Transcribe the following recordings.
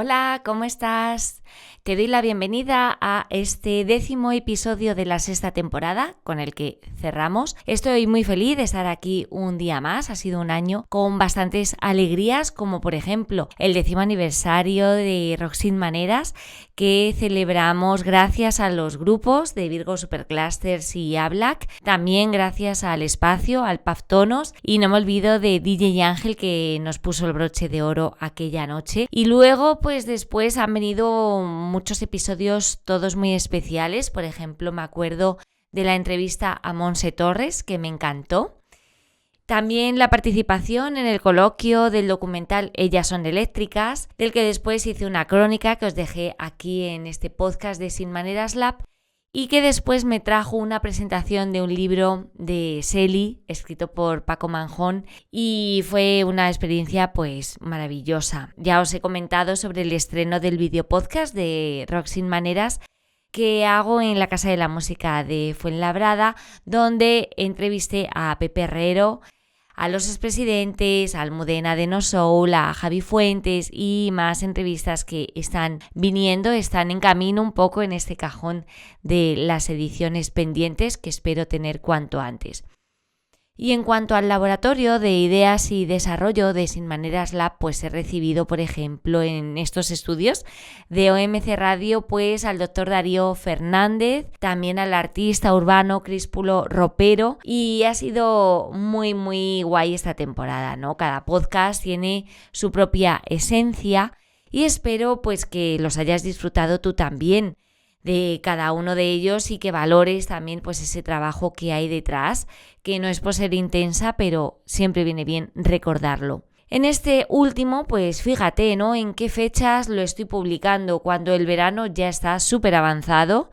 Hola, ¿cómo estás? Te doy la bienvenida a este 10º episodio de la 6ª temporada con el que cerramos. Estoy muy feliz de estar aquí un día más. Ha sido un año con bastantes alegrías, como por ejemplo el 10º aniversario de Rock Sin Maneras, que celebramos gracias a los grupos de Virgo Superclusters y A-Black, también gracias al espacio, al Paftonos, y no me olvido de DJ Ángel, que nos puso el broche de oro aquella noche. Y luego, pues después han venido muchos episodios, todos muy especiales. Por ejemplo, me acuerdo de la entrevista a Monse Torres, que me encantó. También la participación en el coloquio del documental Ellas son eléctricas, del que después hice una crónica que os dejé aquí en este podcast de Sin Maneras Lab, y que después me trajo una presentación de un libro de Selly, escrito por Paco Manjón, y fue una experiencia pues maravillosa. Ya os he comentado sobre el estreno del videopodcast de Rock Sin Maneras que hago en la Casa de la Música de Fuenlabrada, donde entrevisté a Pepe Herrero, a los expresidentes, a Almudena de No Soul, a Javi Fuentes y más entrevistas que están viniendo, están en camino un poco en este cajón de las ediciones pendientes que espero tener cuanto antes. Y en cuanto al laboratorio de ideas y desarrollo de Sin Maneras Lab, pues he recibido, por ejemplo, en estos estudios de OMC Radio, pues al doctor Darío Fernández, también al artista urbano Críspulo Ropero, y ha sido muy guay esta temporada, ¿no? Cada podcast tiene su propia esencia y espero pues que los hayas disfrutado tú también de cada uno de ellos y que valores también pues ese trabajo que hay detrás, que no es por ser intensa, pero siempre viene bien recordarlo. En este último, pues fíjate, ¿no? En qué fechas lo estoy publicando, cuando el verano ya está súper avanzado.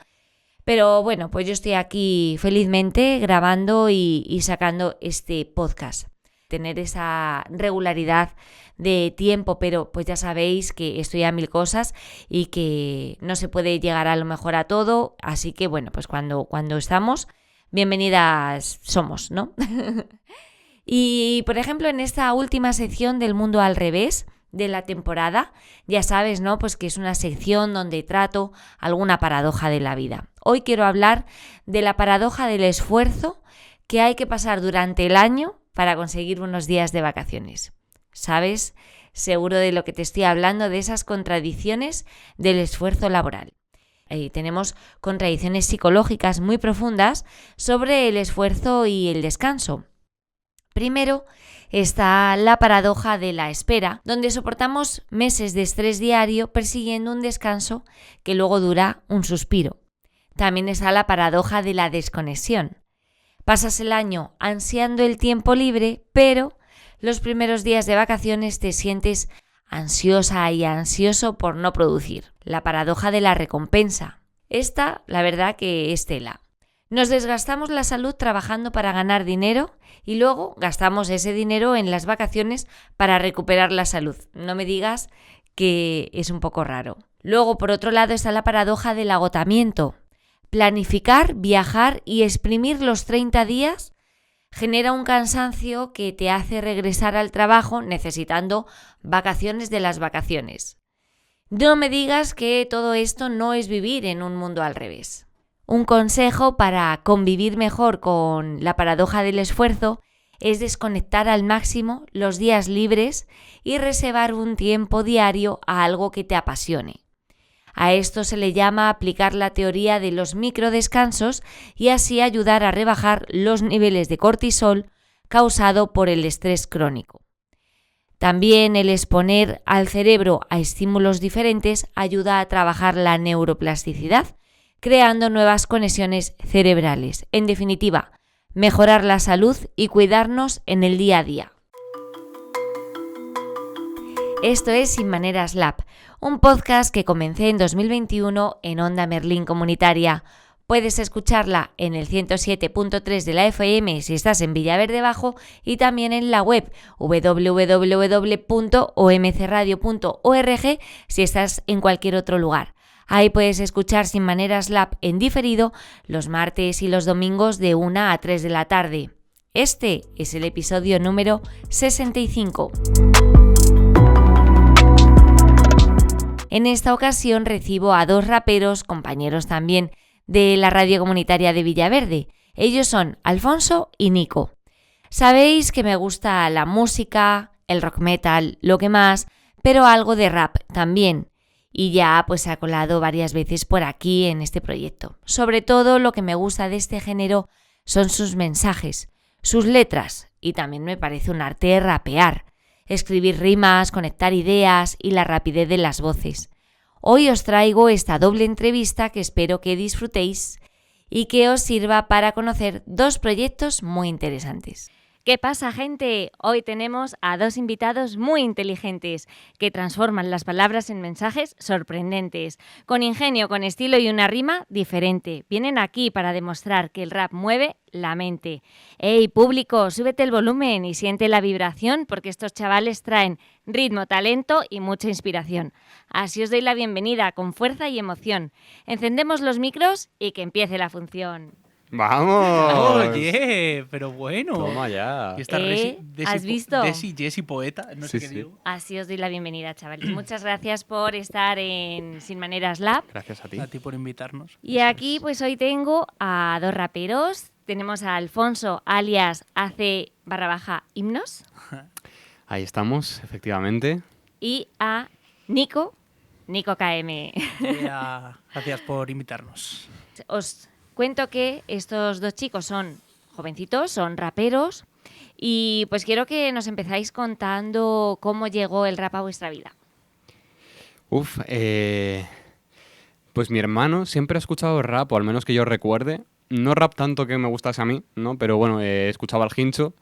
Pero bueno, pues yo estoy aquí felizmente grabando y sacando este podcast. Tener esa regularidad de tiempo, pero pues ya sabéis que estoy a 1000 cosas y que no se puede llegar a lo mejor a todo, así que bueno, pues cuando estamos, bienvenidas somos, ¿no? Y por ejemplo, en esta última sección del Mundo al Revés de la temporada, ya sabes, ¿no? Pues que es una sección donde trato alguna paradoja de la vida. Hoy quiero hablar de la paradoja del esfuerzo que hay que pasar durante el año para conseguir unos días de vacaciones. ¿Sabes? Seguro de lo que te estoy hablando, de esas contradicciones del esfuerzo laboral. Tenemos contradicciones psicológicas muy profundas sobre el esfuerzo y el descanso. Primero está la paradoja de la espera, donde soportamos meses de estrés diario persiguiendo un descanso que luego dura un suspiro. También está la paradoja de la desconexión. Pasas el año ansiando el tiempo libre, pero los primeros días de vacaciones te sientes ansiosa y ansioso por no producir. La paradoja de la recompensa. Esta, la verdad que es tela. Nos desgastamos la salud trabajando para ganar dinero y luego gastamos ese dinero en las vacaciones para recuperar la salud. No me digas que es un poco raro. Luego, por otro lado, está la paradoja del agotamiento. Planificar, viajar y exprimir los 30 días genera un cansancio que te hace regresar al trabajo necesitando vacaciones de las vacaciones. No me digas que todo esto no es vivir en un mundo al revés. Un consejo para convivir mejor con la paradoja del esfuerzo es desconectar al máximo los días libres y reservar un tiempo diario a algo que te apasione. A esto se le llama aplicar la teoría de los microdescansos y así ayudar a rebajar los niveles de cortisol causado por el estrés crónico. También el exponer al cerebro a estímulos diferentes ayuda a trabajar la neuroplasticidad, creando nuevas conexiones cerebrales. En definitiva, mejorar la salud y cuidarnos en el día a día. Esto es Sin Maneras Lab, un podcast que comencé en 2021 en Onda Merlín Comunitaria. Puedes escucharla en el 107.3 de la FM si estás en Villaverde Bajo y también en la web www.omcradio.org si estás en cualquier otro lugar. Ahí puedes escuchar Sin Maneras Lab en diferido los martes y los domingos de 1 a 3 de la tarde. Este es el episodio número 65. En esta ocasión recibo a 2 raperos, compañeros también de la radio comunitaria de Villaverde. Ellos son Alfonso y Nico. Sabéis que me gusta la música, el rock metal, lo que más, pero algo de rap también. Y ya pues se ha colado varias veces por aquí en este proyecto. Sobre todo lo que me gusta de este género son sus mensajes, sus letras, y también me parece un arte rapear, escribir rimas, conectar ideas y la rapidez de las voces. Hoy os traigo esta doble entrevista que espero que disfrutéis y que os sirva para conocer 2 proyectos muy interesantes. ¿Qué pasa, gente? Hoy tenemos a 2 invitados muy inteligentes que transforman las palabras en mensajes sorprendentes, con ingenio, con estilo y una rima diferente. Vienen aquí para demostrar que el rap mueve la mente. ¡Ey, público, súbete el volumen y siente la vibración porque estos chavales traen ritmo, talento y mucha inspiración! Así os doy la bienvenida con fuerza y emoción. Encendemos los micros y que empiece la función. ¡Vamos! Oye, pero bueno. Toma ya. Y esta ¿Has visto? Jessie poeta, no sé qué digo. Así os doy la bienvenida, chavales. Muchas gracias por estar en Sin Maneras Lab. Gracias a ti. A ti por invitarnos. Y aquí pues hoy tengo a 2 raperos. Tenemos a Alfonso, alias AC_himnos. Ahí estamos, efectivamente. Y a Nico KM. Gracias por invitarnos. Os cuento que estos 2 chicos son jovencitos, son raperos, y pues quiero que nos empezáis contando cómo llegó el rap a vuestra vida. Pues mi hermano siempre ha escuchado rap, o al menos que yo recuerde. No rap tanto que me gustase a mí, ¿no? Pero bueno, escuchaba al Hincho.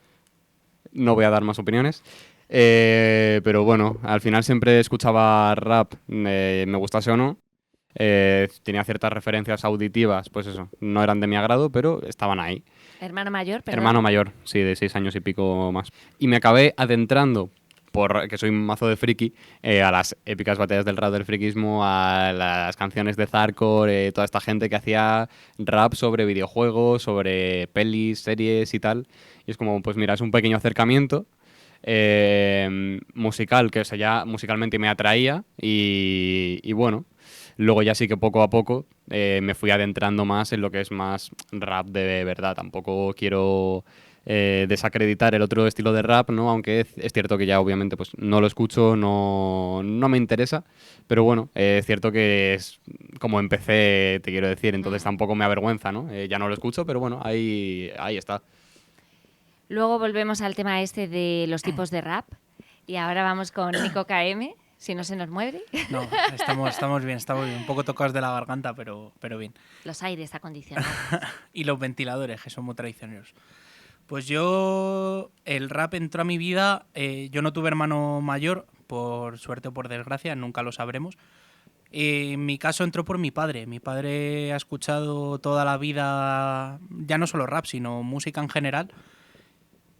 No voy a dar más opiniones. Pero bueno, al final siempre escuchaba rap, me gustase o no. Tenía ciertas referencias auditivas, pues eso, no eran de mi agrado, pero estaban ahí. ¿Hermano mayor? Perdón. Hermano mayor, sí, de 6 años y pico más. Y me acabé adentrando, que soy un mazo de friki, a las épicas batallas del rap del friquismo, a las canciones de Zarkor, toda esta gente que hacía rap sobre videojuegos, sobre pelis, series y tal. Y es como, pues mira, es un pequeño acercamiento musical, que ya musicalmente me atraía y bueno. Luego ya sí que poco a poco me fui adentrando más en lo que es más rap de verdad. Tampoco quiero desacreditar el otro estilo de rap, ¿no? Aunque es cierto que ya obviamente pues no lo escucho, no me interesa. Pero bueno, es cierto que es como empecé, te quiero decir. Entonces tampoco me avergüenza, ¿no? Ya no lo escucho, pero bueno, ahí está. Luego volvemos al tema este de los tipos de rap. Y ahora vamos con Nico KM. Si no se nos muere. No, estamos bien, un poco tocados de la garganta, pero bien. Los aires acondicionados. Y los ventiladores, que son muy traicioneros. Pues el rap entró a mi vida, yo no tuve hermano mayor, por suerte o por desgracia, nunca lo sabremos. En mi caso entró por mi padre. Mi padre ha escuchado toda la vida, ya no solo rap, sino música en general.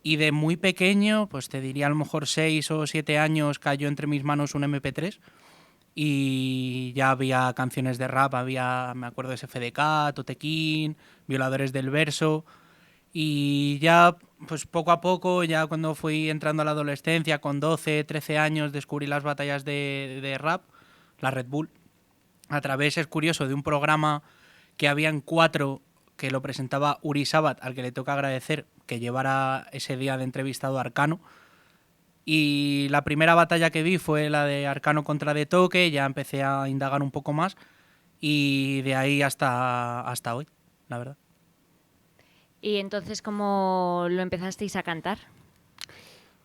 Y de muy pequeño, pues te diría a lo mejor 6 o 7 años, cayó entre mis manos un MP3 y ya había canciones de rap, me acuerdo de SFDK, Totequín, Violadores del Verso, y ya pues poco a poco, ya cuando fui entrando a la adolescencia, con 12, 13 años, descubrí las batallas de rap, la Red Bull, a través, es curioso, de un programa que habían 4 que lo presentaba Uri Sabat, al que le toca agradecer que llevara ese día de entrevistado a Arcano. Y la primera batalla que vi fue la de Arcano contra De Toque, ya empecé a indagar un poco más y de ahí hasta hoy, la verdad. ¿Y entonces cómo lo empezasteis a cantar?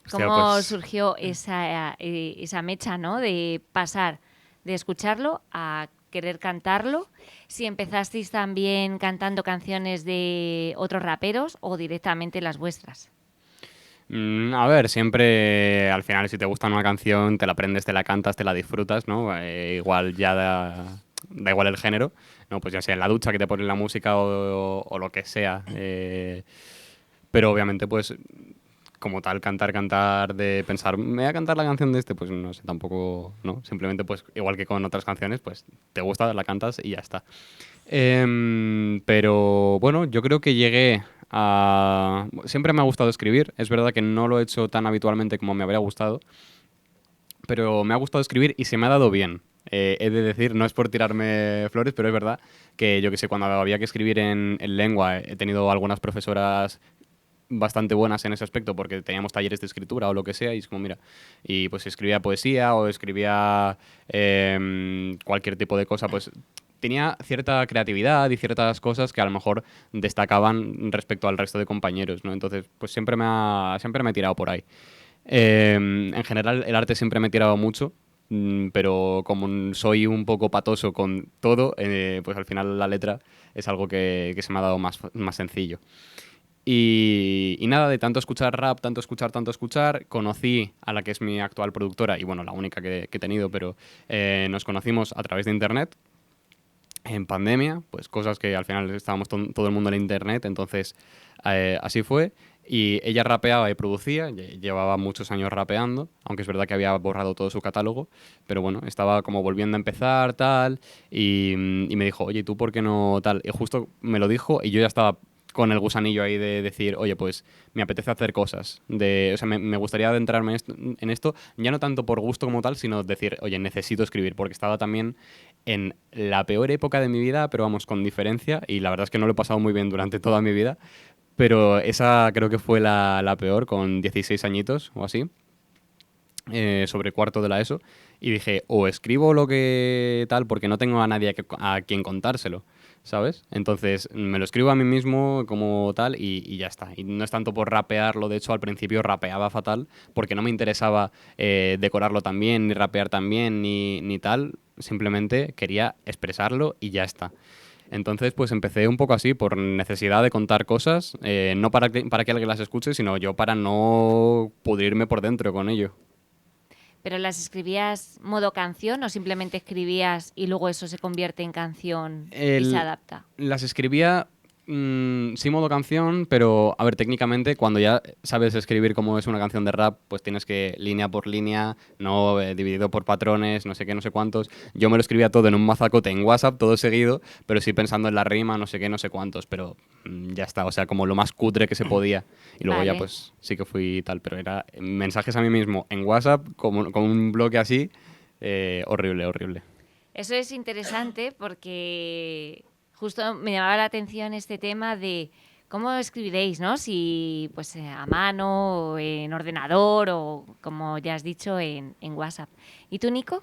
Hostia, ¿Cómo pues surgió esa mecha, ¿no? De pasar de escucharlo a querer cantarlo? Si empezasteis también cantando canciones de otros raperos o directamente las vuestras. A ver, siempre al final si te gusta una canción, te la aprendes, te la cantas, te la disfrutas, ¿no? Igual ya da igual el género, ¿no? Pues ya sea en la ducha que te ponen la música o lo que sea. Pero obviamente pues como tal cantar de pensar, me voy a cantar la canción de este, pues no sé, tampoco, ¿no? Simplemente pues igual que con otras canciones, pues te gusta, la cantas y ya está. Pero bueno, yo creo que llegué a... Siempre me ha gustado escribir, es verdad que no lo he hecho tan habitualmente como me habría gustado, pero me ha gustado escribir y se me ha dado bien. He de decir, no es por tirarme flores, pero es verdad que yo que sé, cuando había que escribir en lengua, he tenido algunas profesoras bastante buenas en ese aspecto porque teníamos talleres de escritura o lo que sea y es como, mira, y pues escribía poesía o escribía cualquier tipo de cosa, pues tenía cierta creatividad y ciertas cosas que a lo mejor destacaban respecto al resto de compañeros, ¿no? Entonces, pues siempre me he tirado por ahí. En general, el arte siempre me he tirado mucho, pero como soy un poco patoso con todo, pues al final la letra es algo que se me ha dado más sencillo. Y nada, de tanto escuchar rap, tanto escuchar, conocí a la que es mi actual productora y bueno, la única que he tenido, pero nos conocimos a través de internet en pandemia, pues cosas que al final estábamos todo el mundo en internet, entonces así fue. Y ella rapeaba y producía, llevaba muchos años rapeando, aunque es verdad que había borrado todo su catálogo, pero bueno, estaba como volviendo a empezar, tal, y me dijo, oye, ¿tú por qué no tal? Y justo me lo dijo y yo ya estaba con el gusanillo ahí de decir, oye, pues me apetece hacer cosas, o sea, me gustaría adentrarme en esto, ya no tanto por gusto como tal, sino decir, oye, necesito escribir, porque estaba también en la peor época de mi vida, pero vamos, con diferencia, y la verdad es que no lo he pasado muy bien durante toda mi vida, pero esa creo que fue la peor, con 16 añitos o así, sobre cuarto de la ESO, y dije, o escribo lo que tal, porque no tengo a nadie a quien contárselo, ¿sabes? Entonces me lo escribo a mí mismo como tal y ya está. Y no es tanto por rapearlo, de hecho al principio rapeaba fatal, porque no me interesaba decorarlo tan bien, ni rapear tan bien, ni tal, simplemente quería expresarlo y ya está. Entonces, pues empecé un poco así, por necesidad de contar cosas, no para que alguien las escuche, sino yo para no pudrirme por dentro con ello. ¿Pero las escribías modo canción o simplemente escribías y luego eso se convierte en canción y se adapta? Las escribía, sí modo canción, pero a ver, técnicamente cuando ya sabes escribir cómo es una canción de rap, pues tienes que línea por línea, no dividido por patrones, no sé qué, no sé cuántos. Yo me lo escribía todo en un mazacote en WhatsApp, todo seguido, pero sí pensando en la rima, no sé qué, no sé cuántos, pero ya está, o sea, como lo más cutre que se podía. Y luego ya Vale. pues sí que fui tal, pero era mensajes a mí mismo en WhatsApp, como, con un bloque así, horrible, horrible. Eso es interesante porque justo me llamaba la atención este tema de cómo escribiréis, ¿no? Si pues a mano, o en ordenador o como ya has dicho en WhatsApp. ¿Y tú, Nico?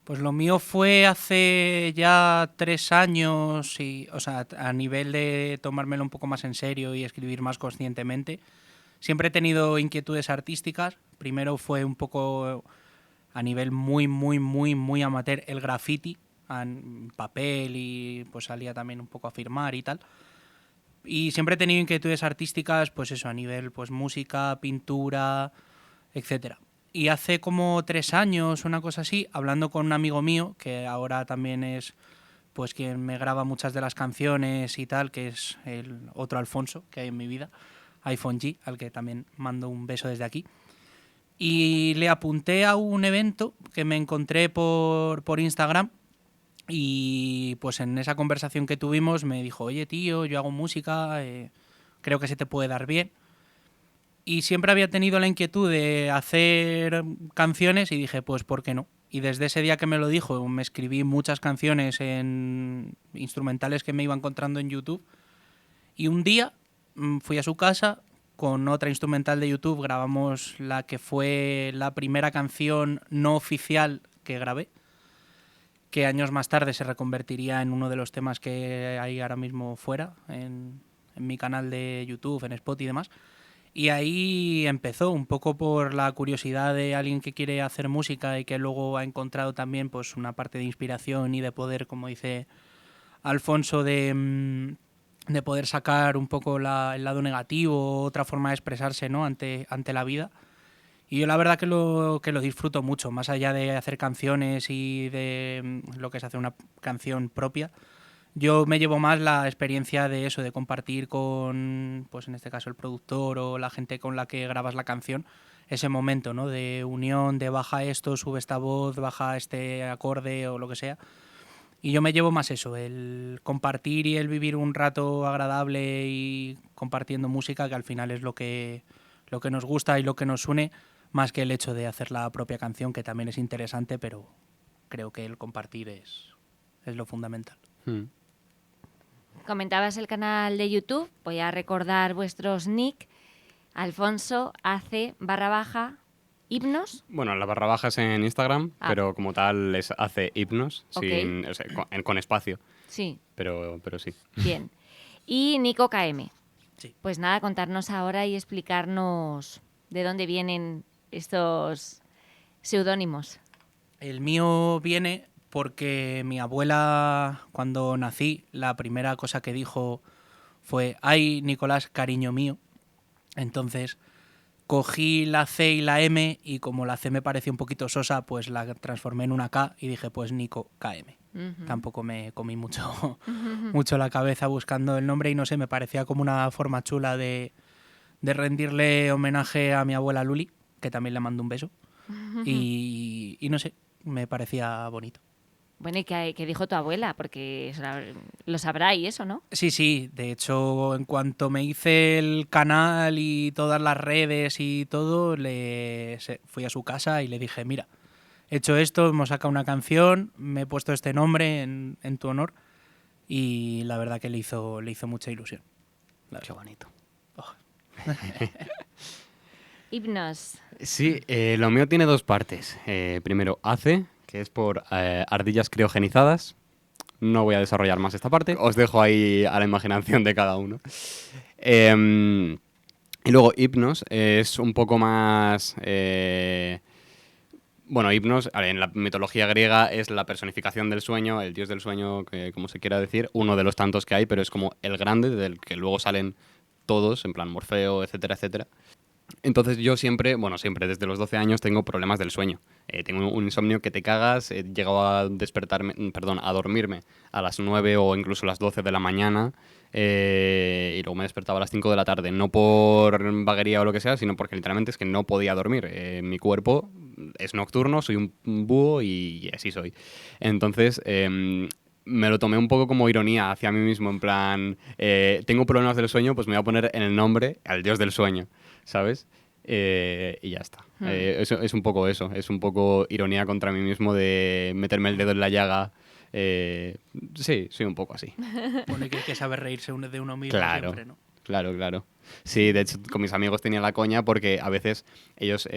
Pues lo mío fue hace ya 3 años, y, o sea, a nivel de tomármelo un poco más en serio y escribir más conscientemente. Siempre he tenido inquietudes artísticas. Primero fue un poco a nivel muy, muy, muy, muy amateur el graffiti, en papel, y pues salía también un poco a firmar y tal. Y siempre he tenido inquietudes artísticas, pues eso, a nivel pues música, pintura, etcétera. Y hace como 3 años, una cosa así, hablando con un amigo mío, que ahora también es pues quien me graba muchas de las canciones y tal, que es el otro Alfonso que hay en mi vida, iPhone G, al que también mando un beso desde aquí. Y le apunté a un evento que me encontré por Instagram, y pues en esa conversación que tuvimos me dijo, oye tío, yo hago música, creo que se te puede dar bien. Y siempre había tenido la inquietud de hacer canciones y dije, pues ¿por qué no? Y desde ese día que me lo dijo, me escribí muchas canciones en instrumentales que me iba encontrando en YouTube. Y un día fui a su casa con otra instrumental de YouTube, grabamos la que fue la primera canción no oficial que grabé, que años más tarde se reconvertiría en uno de los temas que hay ahora mismo fuera, en mi canal de YouTube, en Spotify y demás. Y ahí empezó, un poco por la curiosidad de alguien que quiere hacer música y que luego ha encontrado también pues una parte de inspiración y de poder, como dice Alfonso, de poder sacar un poco el lado negativo, otra forma de expresarse, ¿no? ante la vida. Y yo la verdad que lo disfruto mucho, más allá de hacer canciones y de lo que es hacer una canción propia. Yo me llevo más la experiencia de eso, de compartir con, pues en este caso el productor o la gente con la que grabas la canción, ese momento, ¿no? De unión, de baja esto, sube esta voz, baja este acorde o lo que sea. Y yo me llevo más eso, el compartir y el vivir un rato agradable y compartiendo música, que al final es lo que nos gusta y lo que nos une, más que el hecho de hacer la propia canción, que también es interesante, pero creo que el compartir es lo fundamental. Comentabas el canal de YouTube, voy a recordar vuestros nick, Alfonso AC_hipnos. Bueno, la barra baja es en Instagram, pero como tal es hace hipnos, Ok. o sea, con espacio, Sí, pero sí. bien. Y Nico KM. Sí. Pues nada, contarnos ahora y explicarnos de dónde vienen estos seudónimos. El mío viene porque mi abuela, cuando nací, la primera cosa que dijo fue: ¡ay, Nicolás, cariño mío! Entonces cogí la C y la M, y como la C me pareció un poquito sosa, pues la transformé en una K y dije, pues Nico KM. Tampoco me comí mucho la cabeza buscando el nombre, y no sé, me parecía como una forma chula de rendirle homenaje a mi abuela Luli, que también le mando un beso. Y no sé, me parecía bonito. Bueno, ¿y qué dijo tu abuela? Porque lo sabrá y eso, ¿no? Sí, de hecho, en cuanto me hice el canal y todas las redes y todo, fui a su casa y le dije, mira, he hecho esto, hemos sacado una canción, me he puesto este nombre en tu honor, y la verdad que le hizo mucha ilusión. Qué bonito. Oh. Hipnos. Sí, lo mío tiene dos partes. Primero, ACE, que es por ardillas criogenizadas. No voy a desarrollar más esta parte. Os dejo ahí a la imaginación de cada uno. Y luego, hipnos es un poco más... bueno, hipnos, en la mitología griega es la personificación del sueño, el dios del sueño, como se quiera decir, uno de los tantos que hay, pero es como el grande, del que luego salen todos, en plan Morfeo, etcétera, etcétera. Entonces yo siempre, desde los 12 años tengo problemas del sueño. Tengo un insomnio que te cagas, he llegado a a dormirme a las 9 o incluso las 12 de la mañana, y luego me despertaba a las 5 de la tarde, no por vaguería o lo que sea, sino porque literalmente es que no podía dormir. Mi cuerpo es nocturno, soy un búho y así soy. Entonces... me lo tomé un poco como ironía hacia mí mismo, en plan, tengo problemas del sueño, pues me voy a poner en el nombre al dios del sueño, ¿sabes? Y ya está. Es un poco eso, es un poco ironía contra mí mismo de meterme el dedo en la llaga. Sí, soy un poco así. Pone que hay que saber reírse de uno mismo siempre, ¿no? Claro. Sí, de hecho, con mis amigos tenía la coña porque a veces ellos...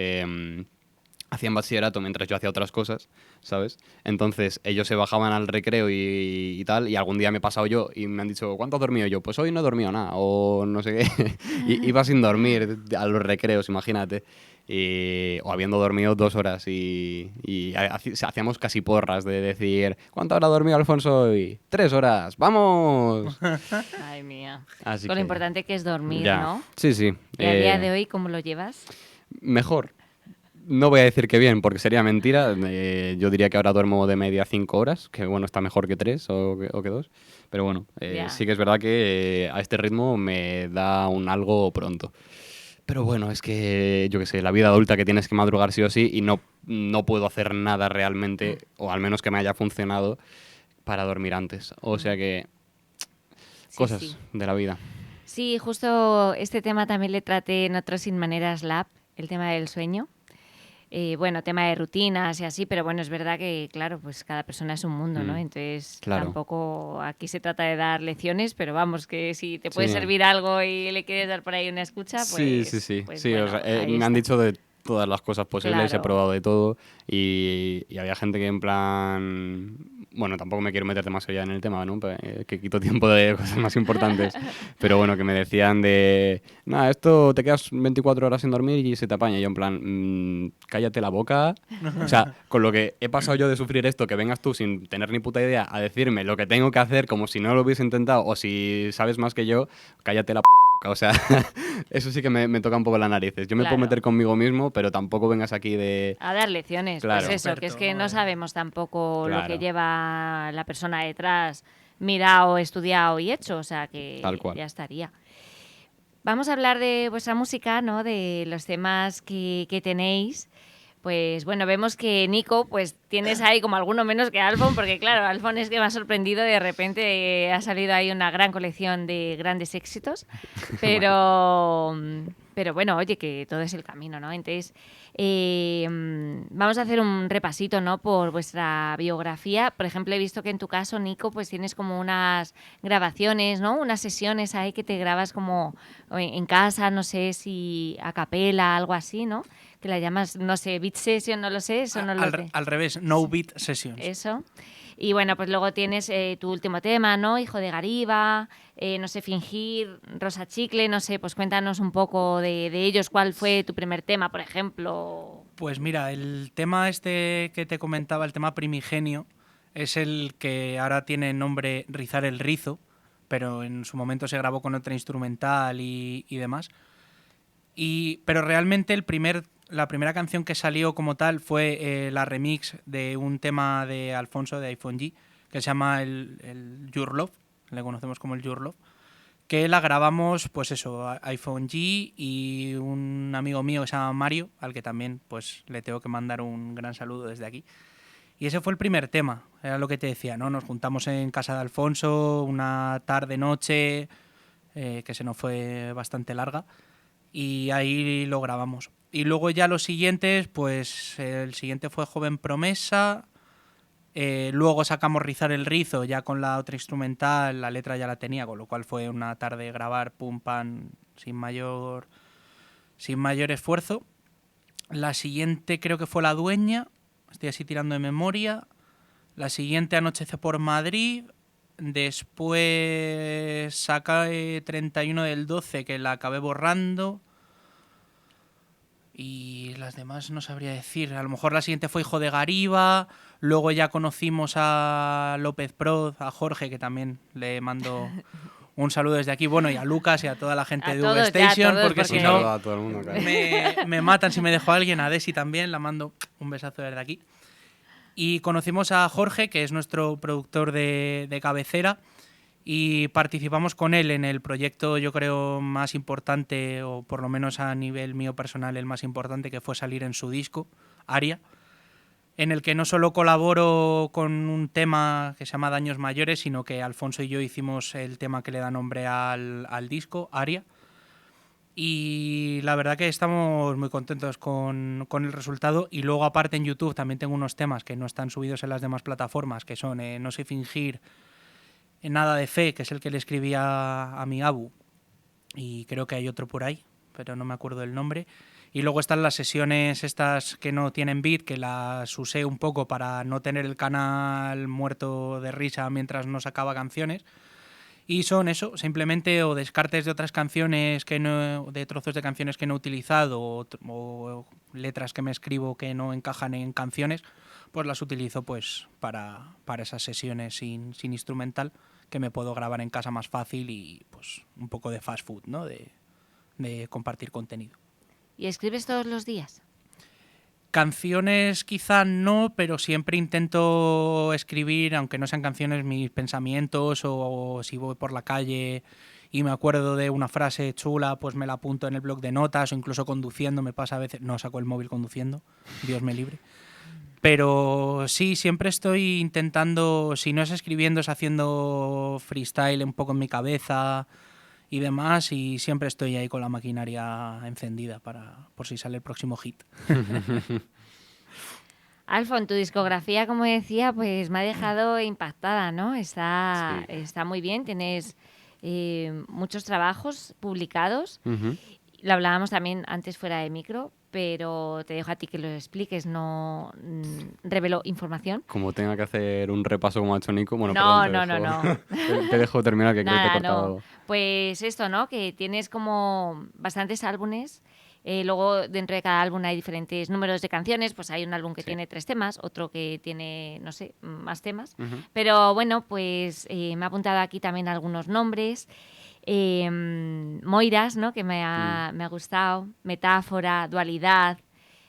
hacían bachillerato mientras yo hacía otras cosas, ¿sabes? Entonces ellos se bajaban al recreo y tal, y algún día me he pasado yo y me han dicho, ¿cuánto has dormido? Yo, pues hoy no he dormido nada, o no sé qué. Y iba sin dormir a los recreos, imagínate. O habiendo dormido 2 horas y hacíamos casi porras de decir, ¿cuánto habrá dormido Alfonso hoy? 3 horas, ¡vamos! Ay, mía. Así Con lo que, importante que es dormir, ya. ¿no? Sí, sí. ¿Y a día de hoy cómo lo llevas? Mejor. No voy a decir que bien, porque sería mentira. Yo diría que ahora duermo de media 5 horas, que bueno, está mejor que 3 o que 2. Pero bueno, Ya. sí que es verdad que a este ritmo me da un algo pronto. Pero bueno, es que, yo qué sé, la vida adulta que tienes que madrugar sí o sí y no puedo hacer nada realmente, o al menos que me haya funcionado, para dormir antes. O sea que, Sí, cosas sí. de la vida. Sí, justo este tema también le traté en otros Sin Maneras Lab, el tema del sueño. Bueno, tema de rutinas y así, pero bueno, es verdad que, claro, pues cada persona es un mundo, ¿no? Entonces, claro. Tampoco aquí se trata de dar lecciones, pero vamos, que si te puede Sí. servir algo y le quieres dar por ahí una escucha, pues... Sí. pues Sí, bueno, o sea, ahí me han está. dicho de todas las cosas posibles, Claro. he probado de todo y había gente que en plan... Bueno, tampoco me quiero meter demasiado ya en el tema, ¿no? Que quito tiempo de cosas más importantes. Pero bueno, que me decían de... Nada, esto te quedas 24 horas sin dormir y se te apaña. Y yo en plan, cállate la boca. O sea, con lo que he pasado yo de sufrir esto, que vengas tú sin tener ni puta idea a decirme lo que tengo que hacer como si no lo hubiese intentado o si sabes más que yo, cállate la puta boca. O sea, eso sí que me toca un poco las narices. Yo me puedo Claro. meter conmigo mismo, pero tampoco vengas aquí de... A dar lecciones, Claro. pues eso, que es que no sabemos tampoco lo que Claro. lleva la persona detrás, mirado, estudiado y hecho, o sea que Tal cual. ya estaría. Vamos a hablar de vuestra música, ¿no? De los temas que tenéis, Pues bueno, vemos que Nico, pues tienes ahí como alguno menos que Alfon, porque claro, Alfon es que me ha sorprendido, de repente ha salido ahí una gran colección de grandes éxitos, pero bueno, oye, que todo es el camino, ¿no? Entonces, vamos a hacer un repasito, ¿no? Por vuestra biografía. Por ejemplo, he visto que en tu caso, Nico, pues tienes como unas grabaciones, ¿no? Unas sesiones ahí que te grabas como en casa, no sé si a capela, algo así, ¿no? Que la llamas, no sé, beat session, no lo sé, eso no lo sé. Al revés, no beat sessions. Eso. Y bueno, pues luego tienes tu último tema, ¿no? Hijo de Gariba, no sé, Fingir, Rosa Chicle, no sé, pues cuéntanos un poco de ellos. ¿Cuál fue tu primer tema, por ejemplo? Pues mira, el tema este que te comentaba, el tema primigenio, es el que ahora tiene nombre Rizar el Rizo, pero en su momento se grabó con otra instrumental y demás. Pero realmente la primera canción que salió como tal fue la remix de un tema de Alfonso de iPhone G, que se llama el Your Love, le conocemos como el Your Love, que la grabamos, pues eso, iPhone G y un amigo mío que se llama Mario, al que también pues le tengo que mandar un gran saludo desde aquí. Y ese fue el primer tema, era lo que te decía, ¿no? Nos juntamos en casa de Alfonso una tarde-noche, que se nos fue bastante larga, y ahí lo grabamos. Y luego ya los siguientes, pues el siguiente fue Joven Promesa, luego sacamos Rizar el Rizo ya con la otra instrumental, la letra ya la tenía, con lo cual fue una tarde de grabar pum pam sin mayor esfuerzo. La siguiente creo que fue La Dueña, estoy así tirando de memoria. La siguiente Anochece por Madrid. Después saqué 31 del 12, que la acabé borrando. Y las demás no sabría decir. A lo mejor la siguiente fue Hijo de Gariba. Luego ya conocimos a López Proz, a Jorge, que también le mando un saludo desde aquí. Bueno, y a Lucas y a toda la gente A de todos, V-Station, todos, porque si Un no saludo a todo el mundo, claro. me matan si me dejo a alguien. A Desi también, la mando un besazo desde aquí. Y conocimos a Jorge, que es nuestro productor de cabecera, y participamos con él en el proyecto, yo creo, más importante, o por lo menos a nivel mío personal, el más importante, que fue salir en su disco, Aria, en el que no solo colaboro con un tema que se llama Daños Mayores, sino que Alfonso y yo hicimos el tema que le da nombre al disco, Aria. Y la verdad que estamos muy contentos con el resultado. Y luego aparte en YouTube también tengo unos temas que no están subidos en las demás plataformas, que son No sé fingir, Nada de fe, que es el que le escribí a mi Abu. Y creo que hay otro por ahí, pero no me acuerdo el nombre. Y luego están las sesiones estas que no tienen beat, que las usé un poco para no tener el canal muerto de risa mientras no sacaba canciones. Y son eso, simplemente o descartes de otras canciones de trozos de canciones que no he utilizado o letras que me escribo que no encajan en canciones, pues las utilizo pues para esas sesiones sin instrumental, que me puedo grabar en casa más fácil y pues un poco de fast food, ¿no? De compartir contenido. ¿Y escribes todos los días? Canciones quizá no, pero siempre intento escribir, aunque no sean canciones, mis pensamientos, o si voy por la calle y me acuerdo de una frase chula, pues me la apunto en el bloc de notas, o incluso conduciendo, me pasa a veces, no saco el móvil conduciendo, Dios me libre. Pero sí, siempre estoy intentando, si no es escribiendo, es haciendo freestyle un poco en mi cabeza y demás, y siempre estoy ahí con la maquinaria encendida por si sale el próximo hit. Alfon, tu discografía, como decía, pues me ha dejado impactada, ¿no? Sí. Está muy bien, tienes muchos trabajos publicados. Ujú. Lo hablábamos también antes fuera de micro, pero te dejo a ti que lo expliques, no revelo información. Como tenga que hacer un repaso como ha hecho Nico, bueno, No, perdón, no. te dejo terminar, que creo que te he Nada, cortado. no. Pues esto, ¿no? Que tienes como bastantes álbumes. Luego, dentro de cada álbum hay diferentes números de canciones. Pues hay un álbum que Sí. tiene 3 temas, otro que tiene, no sé, más temas. Ujú. Pero bueno, pues me ha apuntado aquí también algunos nombres. Moiras, ¿no? Que me ha gustado. Metáfora, Dualidad.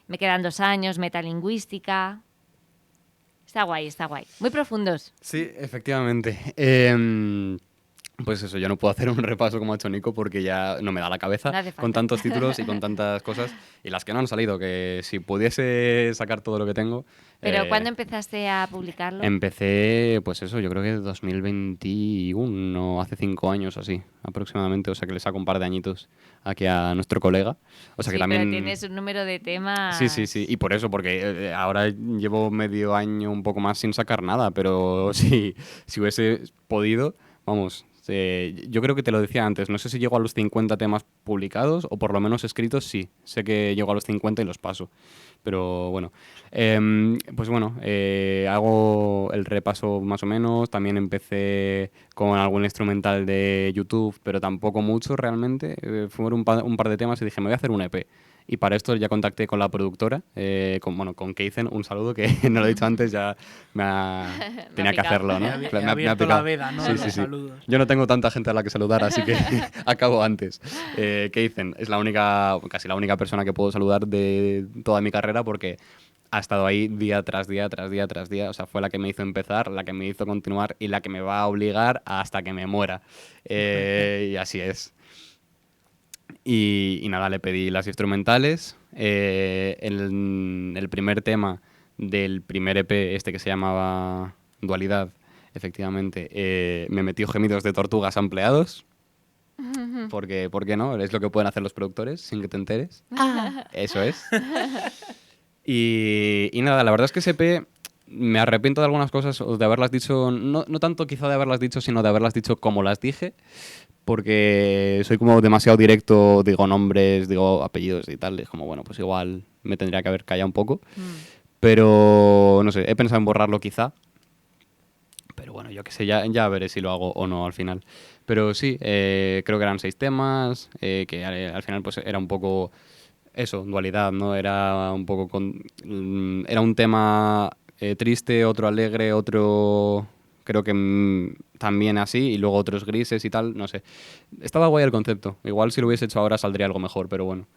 Me quedan 2 años. Metalingüística. Está guay, está guay. Muy profundos. Sí, efectivamente. Pues eso, yo no puedo hacer un repaso como ha hecho Nico porque ya no me da la cabeza No hace falta. con tantos títulos y con tantas cosas y las que no han salido, que si pudiese sacar todo lo que tengo... Pero eh, ¿cuándo empezaste a publicarlo? Empecé, pues eso, yo creo que 2021, hace 5 años así, aproximadamente, o sea que le saco un par de añitos aquí a nuestro colega. O sea Sí, que también... pero tienes un número de temas... Sí, sí, sí, y por eso, porque ahora llevo medio año, un poco más sin sacar nada, pero si hubiese podido, vamos, yo creo que te lo decía antes, no sé si llego a los 50 temas publicados o por lo menos escritos, sí, sé que llego a los 50 y los paso, pero bueno. Pues bueno, hago el repaso más o menos, también empecé con algún instrumental de YouTube, pero tampoco mucho realmente, fueron un par de temas y dije, me voy a hacer un EP. Y para esto ya contacté con la productora, con Keizen, un saludo que no lo he dicho antes, ya tenía que picado. hacerlo, ¿no? He abierto la veda, ¿no? Sí, Los sí, sí. saludos. Yo no tengo tanta gente a la que saludar, así que acabo antes. Keizen es casi la única persona que puedo saludar de toda mi carrera porque ha estado ahí día tras día, tras día, tras día. O sea, fue la que me hizo empezar, la que me hizo continuar y la que me va a obligar hasta que me muera. Y así es. Y nada, le pedí las instrumentales. El primer tema del primer EP, este que se llamaba Dualidad, efectivamente, me metió gemidos de tortugas ampliados. Porque, ¿por qué no? Es lo que pueden hacer los productores sin que te enteres. Eso es. Y nada, la verdad es que ese EP me arrepiento de algunas cosas o de haberlas dicho, no tanto quizá de haberlas dicho, sino de haberlas dicho como las dije, porque soy como demasiado directo, digo nombres, digo apellidos y tal, es como, bueno, pues igual me tendría que haber callado un poco, pero no sé, he pensado en borrarlo quizá, pero bueno, yo qué sé, ya veré si lo hago o no al final. Pero sí, creo que eran 6 temas, que al final pues era un poco eso, dualidad, ¿no? Era un poco era un tema triste, otro alegre, otro creo que también así, y luego otros grises y tal, no sé. Estaba guay el concepto. Igual si lo hubiese hecho ahora saldría algo mejor, pero bueno.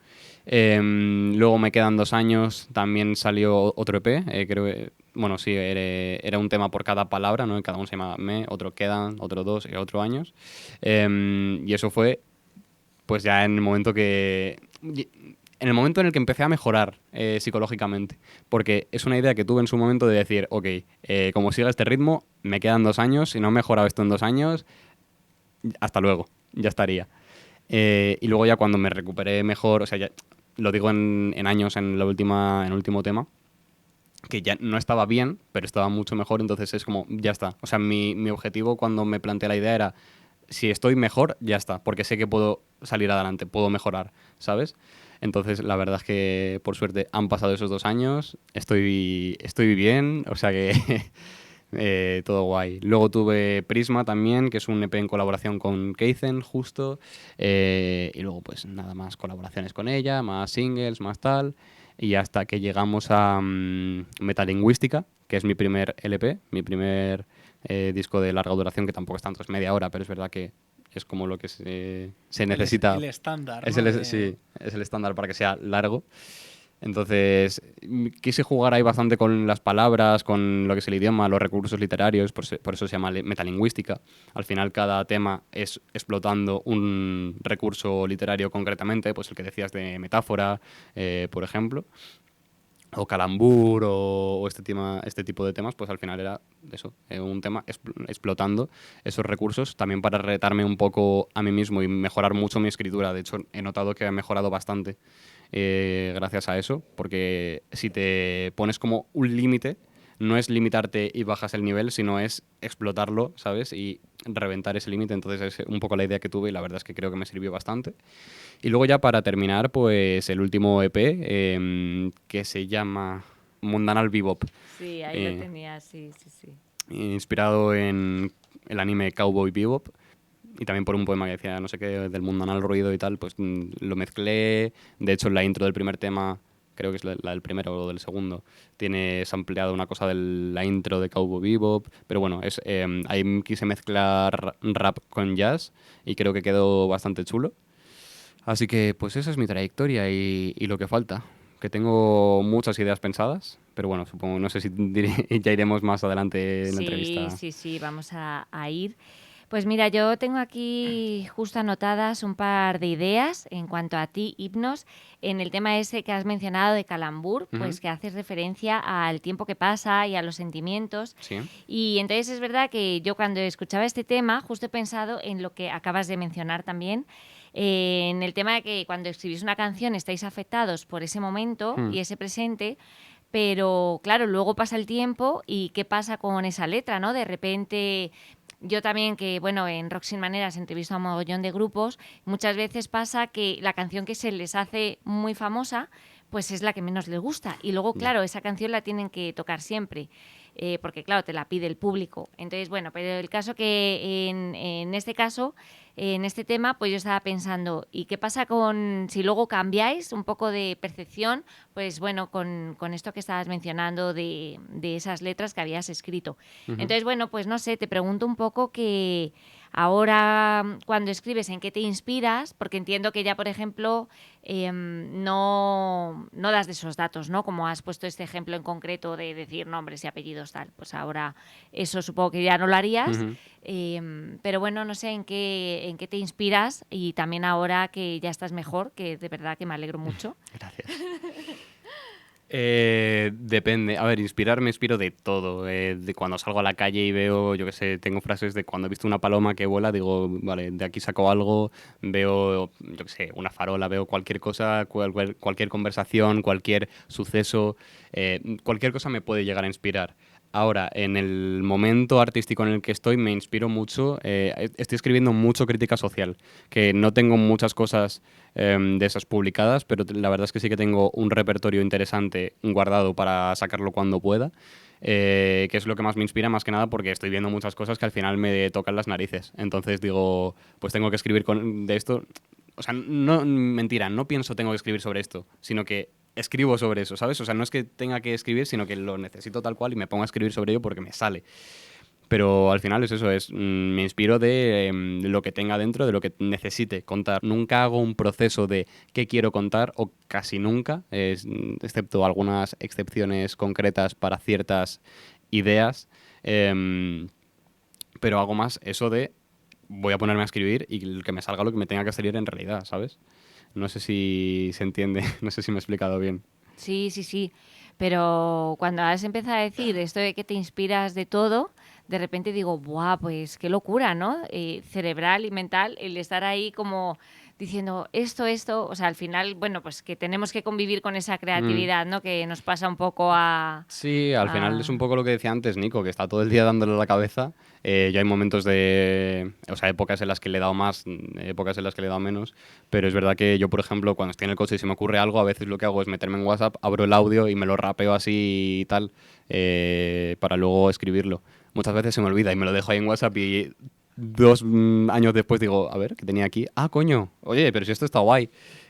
Luego me quedan 2 años, también salió otro EP, creo que, bueno, sí, era un tema por cada palabra, ¿no? Cada uno se llama Me, otro Quedan, otro 2 y otro Años. Y eso fue, pues ya en el momento en el momento en el que empecé a mejorar psicológicamente, porque es una idea que tuve en su momento de decir, ok, como siga este ritmo, me quedan 2 años, si no he mejorado esto en 2 años, hasta luego, ya estaría. Y luego ya cuando me recuperé mejor, o sea, ya lo digo en años en el último tema, que ya no estaba bien, pero estaba mucho mejor, entonces es como, ya está. O sea, mi objetivo cuando me planteé la idea era, si estoy mejor, ya está, porque sé que puedo salir adelante, puedo mejorar, ¿sabes? Entonces, la verdad es que, por suerte, han pasado esos 2 años, estoy bien, o sea que todo guay. Luego tuve Prisma también, que es un EP en colaboración con Keizen, justo, y luego, pues nada más colaboraciones con ella, más singles, más tal, y hasta que llegamos a Metalingüística, que es mi primer LP, mi primer disco de larga duración, que tampoco es tanto, es media hora, pero es verdad que es como lo que se necesita. El estándar, Es ¿no? sí, es el estándar para que sea largo. Entonces, quise jugar ahí bastante con las palabras, con lo que es el idioma, los recursos literarios, por eso se llama metalingüística. Al final, cada tema es explotando un recurso literario concretamente, pues el que decías de metáfora, por ejemplo, o calambur, o este tipo de temas, pues al final era eso, un tema explotando esos recursos, también para retarme un poco a mí mismo y mejorar mucho mi escritura. De hecho, he notado que ha mejorado bastante gracias a eso, porque si te pones como un límite, no es limitarte y bajas el nivel, sino es explotarlo, ¿sabes? Y reventar ese límite. Entonces es un poco la idea que tuve y la verdad es que creo que me sirvió bastante. Y luego ya para terminar, pues el último EP, que se llama Mundanal Bebop. Sí, ahí Eh, lo tenía, sí, sí, sí. Inspirado en el anime Cowboy Bebop y también por un poema que decía no sé qué del mundanal ruido y tal, pues lo mezclé. De hecho, en la intro del primer tema, creo que es la del primero o del segundo, tienes ampliado una cosa de la intro de Cowboy Bebop, pero bueno, ahí quise mezclar rap con jazz y creo que quedó bastante chulo. Así que pues esa es mi trayectoria y lo que falta, que tengo muchas ideas pensadas, pero bueno, supongo, no sé si ya iremos más adelante en la Sí, entrevista. sí, sí, vamos a ir. Pues mira, yo tengo aquí justo anotadas un par de ideas en cuanto a ti, Hipnos, en el tema ese que has mencionado de calambur, pues que haces referencia al tiempo que pasa y a los sentimientos. Sí. Y entonces es verdad que yo cuando escuchaba este tema justo he pensado en lo que acabas de mencionar también, en el tema de que cuando escribís una canción estáis afectados por ese momento y ese presente, pero claro, luego pasa el tiempo y ¿qué pasa con esa letra, no? De repente... Yo también, que bueno, en Rock Sin Maneras entrevisto a un mogollón de grupos, muchas veces pasa que la canción que se les hace muy famosa, pues es la que menos les gusta. Y luego, claro, esa canción la tienen que tocar siempre, porque claro, te la pide el público. Entonces, bueno, pero el caso que en este caso, en este tema, pues yo estaba pensando, ¿y qué pasa con si luego cambiáis un poco de percepción? Pues bueno, con esto que estabas mencionando de esas letras que habías escrito. Entonces, bueno, pues no sé, te pregunto un poco que ahora cuando escribes, ¿en qué te inspiras? Porque entiendo que ya, por ejemplo, no das de esos datos, ¿no? Como has puesto este ejemplo en concreto de decir nombres y apellidos tal. Pues ahora eso supongo que ya no lo harías. Pero bueno, no sé en qué te inspiras y también ahora que ya estás mejor, que de verdad que me alegro mucho. Gracias. Depende. A ver, me inspiro de todo. De cuando salgo a la calle y veo, yo qué sé, tengo frases de cuando he visto una paloma que vuela, digo, vale, de aquí saco algo, veo, yo qué sé, una farola, veo cualquier cosa, cualquier conversación, cualquier suceso, cualquier cosa me puede llegar a inspirar. Ahora, en el momento artístico en el que estoy, me inspiro mucho. Estoy escribiendo mucho crítica social, que no tengo muchas cosas de esas publicadas, pero la verdad es que sí que tengo un repertorio interesante guardado para sacarlo cuando pueda, que es lo que más me inspira, más que nada porque estoy viendo muchas cosas que al final me tocan las narices. Entonces digo, pues tengo que escribir de esto. O sea, no, mentira, no pienso tengo que escribir sobre esto, sino que escribo sobre eso, ¿sabes? O sea, no es que tenga que escribir, sino que lo necesito tal cual y me pongo a escribir sobre ello porque me sale. Pero al final es eso, me inspiro de lo que tenga dentro, de lo que necesite contar. Nunca hago un proceso de qué quiero contar, o casi nunca, excepto algunas excepciones concretas para ciertas ideas. Pero hago más eso de voy a ponerme a escribir y que me salga lo que me tenga que salir en realidad, ¿sabes? No sé si se entiende, no sé si me he explicado bien. Sí, sí, sí. Pero cuando has empezado a decir esto de que te inspiras de todo, de repente digo, ¡buah! Pues qué locura, ¿no? Cerebral y mental, el estar ahí como diciendo esto, o sea, al final, bueno, pues que tenemos que convivir con esa creatividad, ¿no? Que nos pasa un poco Sí, al final es un poco lo que decía antes Nico, que está todo el día dándole a la cabeza. Yo hay momentos o sea, épocas en las que le he dado más, épocas en las que le he dado menos, pero es verdad que yo, por ejemplo, cuando estoy en el coche y se me ocurre algo, a veces lo que hago es meterme en WhatsApp, abro el audio y me lo rapeo así y tal, para luego escribirlo. Muchas veces se me olvida y me lo dejo ahí en WhatsApp y 2 años después digo, a ver, ¿qué tenía aquí? Ah, coño, oye, pero si esto está guay.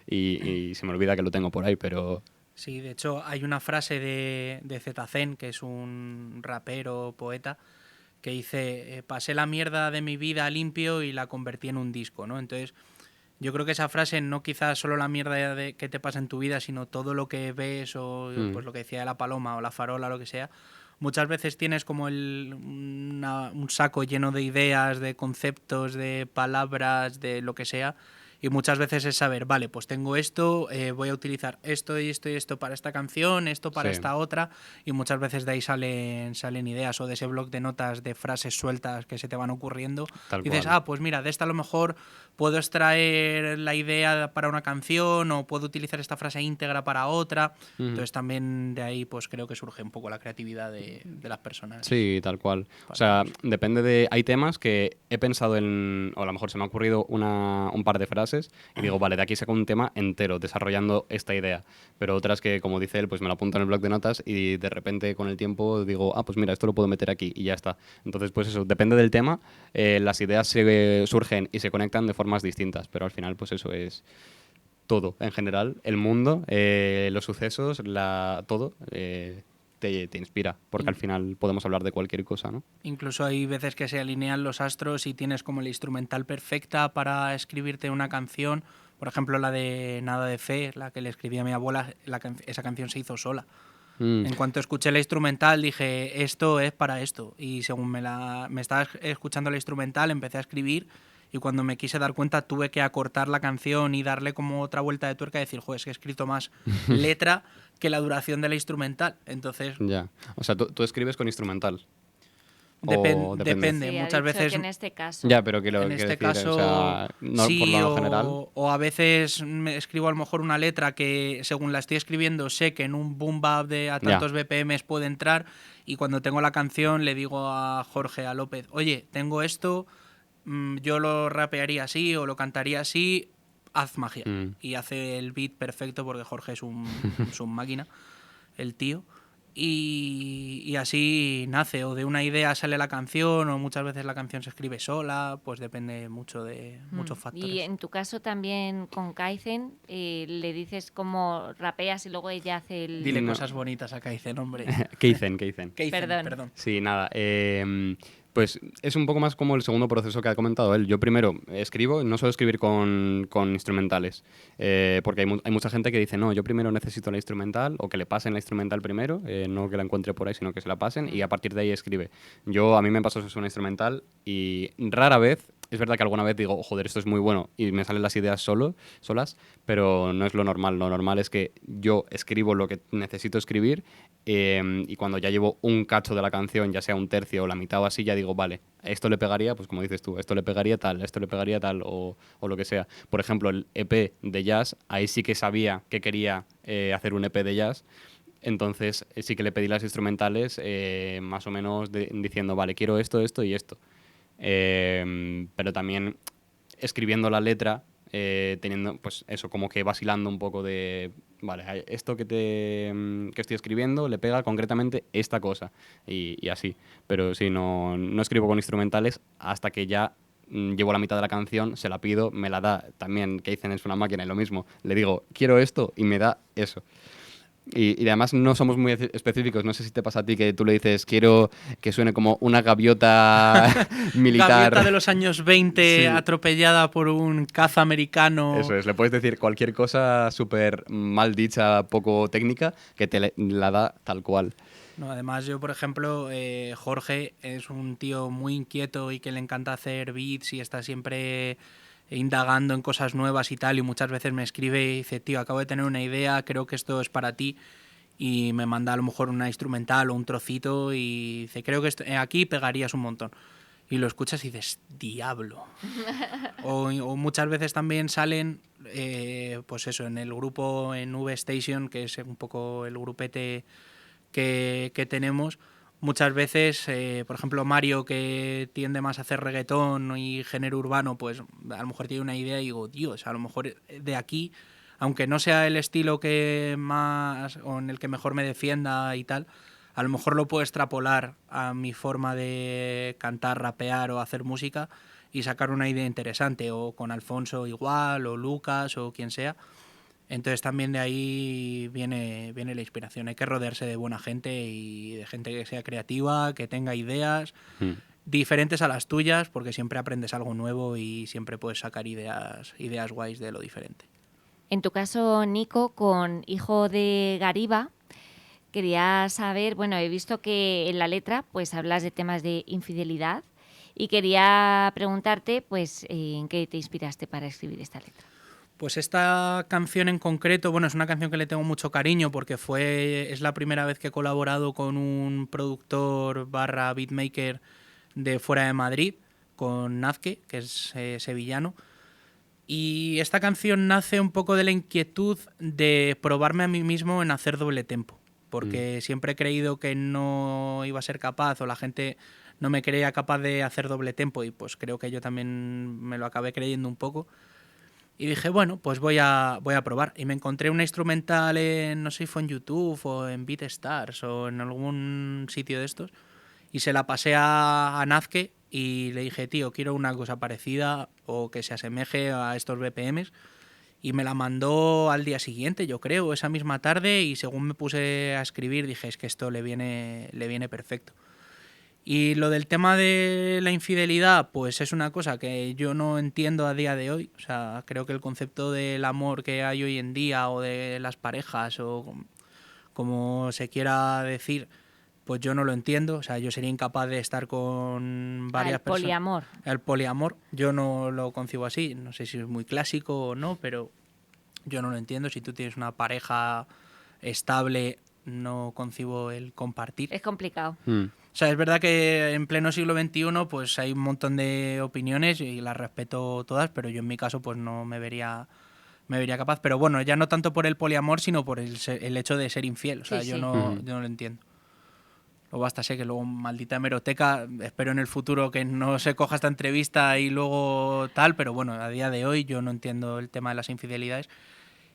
Y se me olvida que lo tengo por ahí, pero... Sí, de hecho hay una frase de Zetacen, que es un rapero, poeta, que dice, pasé la mierda de mi vida limpio y la convertí en un disco, ¿no? Entonces, yo creo que esa frase, no quizás solo la mierda que te pasa en tu vida, sino todo lo que ves o pues lo que decía de la paloma o la farola, lo que sea, muchas veces tienes como un saco lleno de ideas, de conceptos, de palabras, de lo que sea, y muchas veces es saber, vale, pues tengo esto, voy a utilizar esto y esto y esto para esta canción, esto para Sí. esta otra, y muchas veces de ahí salen ideas, o de ese bloc de notas de frases sueltas que se te van ocurriendo. Tal Y dices, cual. pues mira, de esta a lo mejor puedo extraer la idea para una canción, o puedo utilizar esta frase íntegra para otra. Entonces también de ahí pues creo que surge un poco la creatividad de las personas. Sí, tal cual. O sea, depende de... Hay temas que he pensado en... O a lo mejor se me ha ocurrido un par de frases y digo, vale, de aquí saco un tema entero desarrollando esta idea. Pero otras que, como dice él, pues me lo apunto en el bloc de notas y de repente con el tiempo digo, pues mira, esto lo puedo meter aquí y ya está. Entonces, pues eso, depende del tema, las ideas surgen y se conectan de formas distintas, pero al final, pues eso es todo, en general, el mundo, los sucesos, todo... te inspira, porque al final podemos hablar de cualquier cosa, ¿no? Incluso hay veces que se alinean los astros y tienes como la instrumental perfecta para escribirte una canción. Por ejemplo, la de Nada de Fe, la que le escribí a mi abuela, esa canción se hizo sola. En cuanto escuché la instrumental dije, esto es para esto. Y según me estaba escuchando la instrumental, empecé a escribir y cuando me quise dar cuenta tuve que acortar la canción y darle como otra vuelta de tuerca y decir, joder, es que he escrito más letra que la duración de la instrumental. Entonces... Ya. O sea, tú escribes con instrumental. ¿O depende? Depende, Sí, ha muchas dicho veces... que en este caso. Ya, pero quiero En quiero este decir, caso, o sea, no, por sí, lo general. o a veces me escribo a lo mejor una letra que según la estoy escribiendo sé que en un boom bap de a tantos BPMs puede entrar y cuando tengo la canción le digo a Jorge, a López, oye, tengo esto, yo lo rapearía así o lo cantaría así, haz magia. Y hace el beat perfecto porque Jorge es un máquina, el tío. Y así nace, o de una idea sale la canción, o muchas veces la canción se escribe sola, pues depende mucho de muchos factores. Y en tu caso también con Kaizen, le dices cómo rapeas y luego ella hace el... Dile No. cosas bonitas a Kaizen, hombre. ¿Qué dicen? Kaizen, Perdón. Sí, nada. Pues es un poco más como el segundo proceso que ha comentado él. Yo primero escribo, no suelo escribir con instrumentales, porque hay mucha gente que dice, no, yo primero necesito la instrumental, o que le pasen la instrumental primero, no que la encuentre por ahí, sino que se la pasen, y a partir de ahí escribe. A mí me pasó eso una instrumental, y rara vez, es verdad que alguna vez digo, joder, esto es muy bueno, y me salen las ideas solas, pero no es lo normal. Lo normal es que yo escribo lo que necesito escribir, y cuando ya llevo un cacho de la canción, ya sea un tercio o la mitad o así, ya digo, vale, esto le pegaría, pues como dices tú, esto le pegaría tal, o lo que sea. Por ejemplo, el EP de jazz, ahí sí que sabía que quería hacer un EP de jazz, entonces sí que le pedí las instrumentales más o menos diciendo, vale, quiero esto, esto y esto. Pero también escribiendo la letra, teniendo pues eso, como que vacilando un poco de, vale, esto que estoy escribiendo le pega concretamente esta cosa y así. Pero sí, no escribo con instrumentales hasta que ya llevo la mitad de la canción, se la pido, me la da. También Keizen es una máquina y lo mismo, le digo, quiero esto y me da eso. Y además no somos muy específicos. No sé si te pasa a ti que tú le dices, quiero que suene como una gaviota militar. Gaviota de los años 20 Sí. atropellada por un caza americano. Eso es, le puedes decir cualquier cosa súper mal dicha, poco técnica, que te la da tal cual. No, además yo, por ejemplo, Jorge es un tío muy inquieto y que le encanta hacer beats y está siempre indagando en cosas nuevas y tal, y muchas veces me escribe y dice, tío, acabo de tener una idea, creo que esto es para ti, y me manda a lo mejor una instrumental o un trocito y dice, creo que aquí pegarías un montón. Y lo escuchas y dices, diablo. o muchas veces también salen, pues eso, en el grupo, en V Station, que es un poco el grupete que tenemos, muchas veces, por ejemplo, Mario, que tiende más a hacer reggaetón y género urbano, pues a lo mejor tiene una idea y digo, Dios, a lo mejor de aquí, aunque no sea el estilo que más o en el que mejor me defienda y tal, a lo mejor lo puedo extrapolar a mi forma de cantar, rapear o hacer música y sacar una idea interesante, o con Alfonso igual, o Lucas, o quien sea. Entonces también de ahí viene la inspiración. Hay que rodearse de buena gente y de gente que sea creativa, que tenga ideas diferentes a las tuyas, porque siempre aprendes algo nuevo y siempre puedes sacar ideas guays de lo diferente. En tu caso, Nico, con Hijo de Gariba, quería saber, bueno, he visto que en la letra pues hablas de temas de infidelidad y quería preguntarte pues en qué te inspiraste para escribir esta letra. Pues esta canción en concreto, bueno, es una canción que le tengo mucho cariño porque es la primera vez que he colaborado con un productor / beatmaker de fuera de Madrid, con Nazke, que es sevillano. Y esta canción nace un poco de la inquietud de probarme a mí mismo en hacer doble tempo, porque siempre he creído que no iba a ser capaz, o la gente no me creía capaz de hacer doble tempo, y pues creo que yo también me lo acabé creyendo un poco. Y dije, bueno, pues voy a probar. Y me encontré una instrumental no sé si fue en YouTube o en BeatStars o en algún sitio de estos. Y se la pasé a Nazke y le dije, tío, quiero una cosa parecida o que se asemeje a estos BPMs. Y me la mandó al día siguiente, yo creo, esa misma tarde. Y según me puse a escribir, dije, es que esto le viene perfecto. Y lo del tema de la infidelidad, pues es una cosa que yo no entiendo a día de hoy. O sea, creo que el concepto del amor que hay hoy en día o de las parejas o como se quiera decir, pues yo no lo entiendo. O sea, yo sería incapaz de estar con varias personas. Poliamor. El poliamor, yo no lo concibo así. No sé si es muy clásico o no, pero yo no lo entiendo. Si tú tienes una pareja estable, no concibo el compartir. Es complicado. O sea, es verdad que en pleno siglo XXI pues hay un montón de opiniones y las respeto todas, pero yo en mi caso pues no me vería capaz. Pero bueno, ya no tanto por el poliamor, sino por el hecho de ser infiel. O sea, Sí, yo sí. no lo entiendo. Luego basta sé que luego, maldita hemeroteca, espero en el futuro que no se coja esta entrevista y luego tal, pero bueno, a día de hoy yo no entiendo el tema de las infidelidades.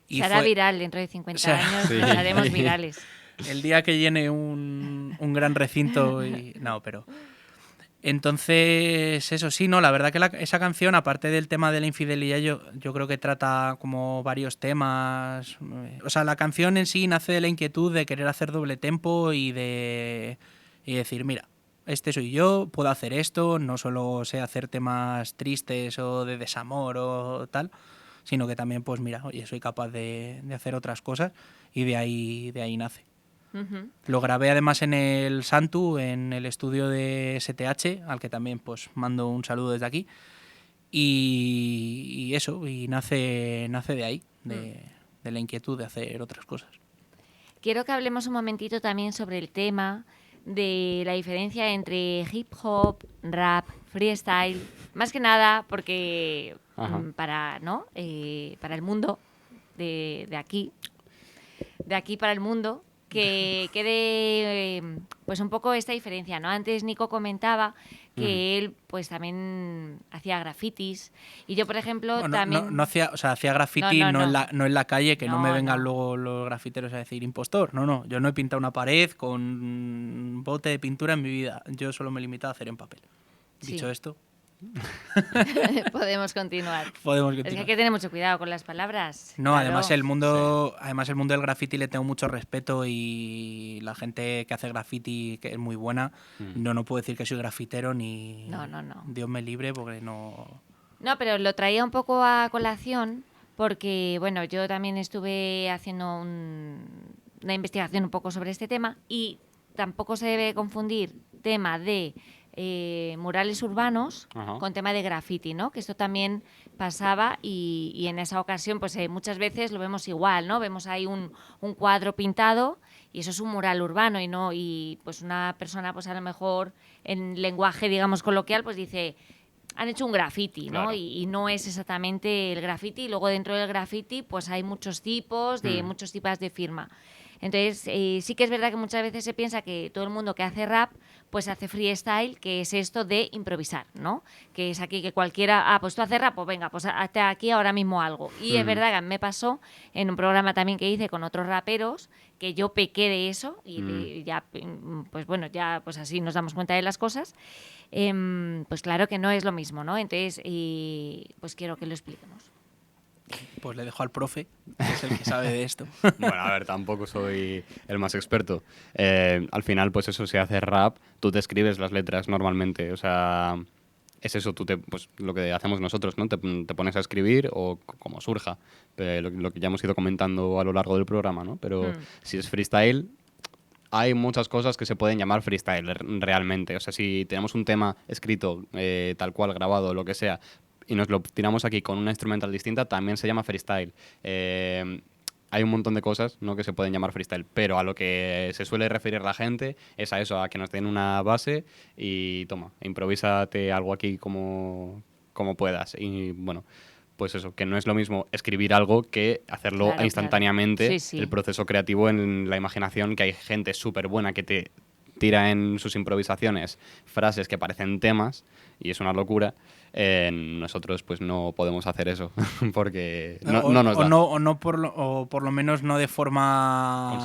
Se hará viral dentro de 50 años, sí. nos haremos virales. El día que llene un gran recinto y... No, pero... Entonces, eso sí, no, la verdad que esa canción, aparte del tema de la infidelidad, yo creo que trata como varios temas. O sea, la canción en sí nace de la inquietud de querer hacer doble tempo y decir, mira, este soy yo, puedo hacer esto, no solo sé hacer temas tristes o de desamor o tal, sino que también, pues mira, oye, soy capaz de hacer otras cosas y de ahí nace. Ujú. Lo grabé además en el Santu, en el estudio de STH, al que también pues mando un saludo desde aquí. Y eso, y nace de ahí, de la inquietud de hacer otras cosas. Quiero que hablemos un momentito también sobre el tema de la diferencia entre hip hop, rap, freestyle. Más que nada porque para el mundo de aquí para el mundo, que quede pues un poco esta diferencia, ¿no? Antes Nico comentaba que él pues también hacía grafitis y yo, por ejemplo, Bueno, también... no hacía, o sea, hacía graffiti No. no en la calle, que no me vengan No. luego los grafiteros a decir impostor. No, yo no he pintado una pared con un bote de pintura en mi vida. Yo solo me he limitado a hacer en papel. Sí. Dicho esto, Podemos continuar. podemos Es que continuar. hay que tener mucho cuidado con las palabras. No, claro. además el mundo del graffiti le tengo mucho respeto y la gente que hace graffiti, que es muy buena, no puedo decir que soy grafitero ni... No. Dios me libre porque no... No, pero lo traía un poco a colación porque, bueno, yo también estuve haciendo una investigación un poco sobre este tema y tampoco se debe confundir tema de murales urbanos con tema de graffiti, ¿no? Que esto también pasaba y en esa ocasión pues muchas veces lo vemos igual, ¿no? Vemos ahí un cuadro pintado y eso es un mural urbano y pues una persona pues a lo mejor en lenguaje digamos coloquial pues dice han hecho un graffiti, ¿no? Claro. Y no es exactamente el graffiti. Luego dentro del graffiti pues hay muchos tipos muchos tipos de firma. Entonces, sí que es verdad que muchas veces se piensa que todo el mundo que hace rap, pues hace freestyle, que es esto de improvisar, ¿no? Que es aquí que cualquiera, pues tú haces rap, pues venga, pues hazte aquí ahora mismo algo. Y es verdad que a mí me pasó en un programa también que hice con otros raperos, que yo pequé de eso y ya, pues bueno, ya pues así nos damos cuenta de las cosas. Pues claro que no es lo mismo, ¿no? Entonces, pues quiero que lo expliquemos. Pues le dejo al profe, que es el que sabe de esto. Bueno, a ver, tampoco soy el más experto. Al final, pues eso, si haces rap, tú te escribes las letras normalmente. O sea, es eso, pues lo que hacemos nosotros, ¿no? Te pones a escribir o como surja. Lo que ya hemos ido comentando a lo largo del programa, ¿no? Pero si es freestyle, hay muchas cosas que se pueden llamar freestyle realmente. O sea, si tenemos un tema escrito, tal cual, grabado, lo que sea, y nos lo tiramos aquí con una instrumental distinta, también se llama freestyle. Hay un montón de cosas, ¿no?, que se pueden llamar freestyle, pero a lo que se suele referir la gente es a eso, a que nos den una base y toma, improvísate algo aquí como puedas. Y bueno, pues eso, que no es lo mismo escribir algo que hacerlo Claro, instantáneamente. claro. Sí. El proceso creativo en la imaginación, que hay gente súper buena que te tira en sus improvisaciones frases que parecen temas y es una locura. Nosotros pues no podemos hacer eso porque no nos da. O por lo menos no de forma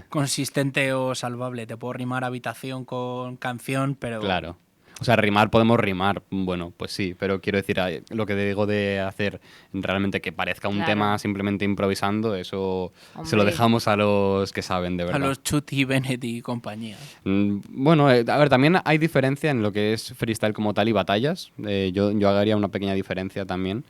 consistente o salvable. Te puedo rimar habitación con canción, pero... Claro. O sea, podemos rimar, bueno, pues sí, pero quiero decir, lo que digo de hacer realmente que parezca un tema simplemente improvisando, eso se lo dejamos a los que saben, de verdad. A los Chuti, Bennett y compañía. Bueno, a ver, también hay diferencia en lo que es freestyle como tal y batallas. Yo haría una pequeña diferencia también,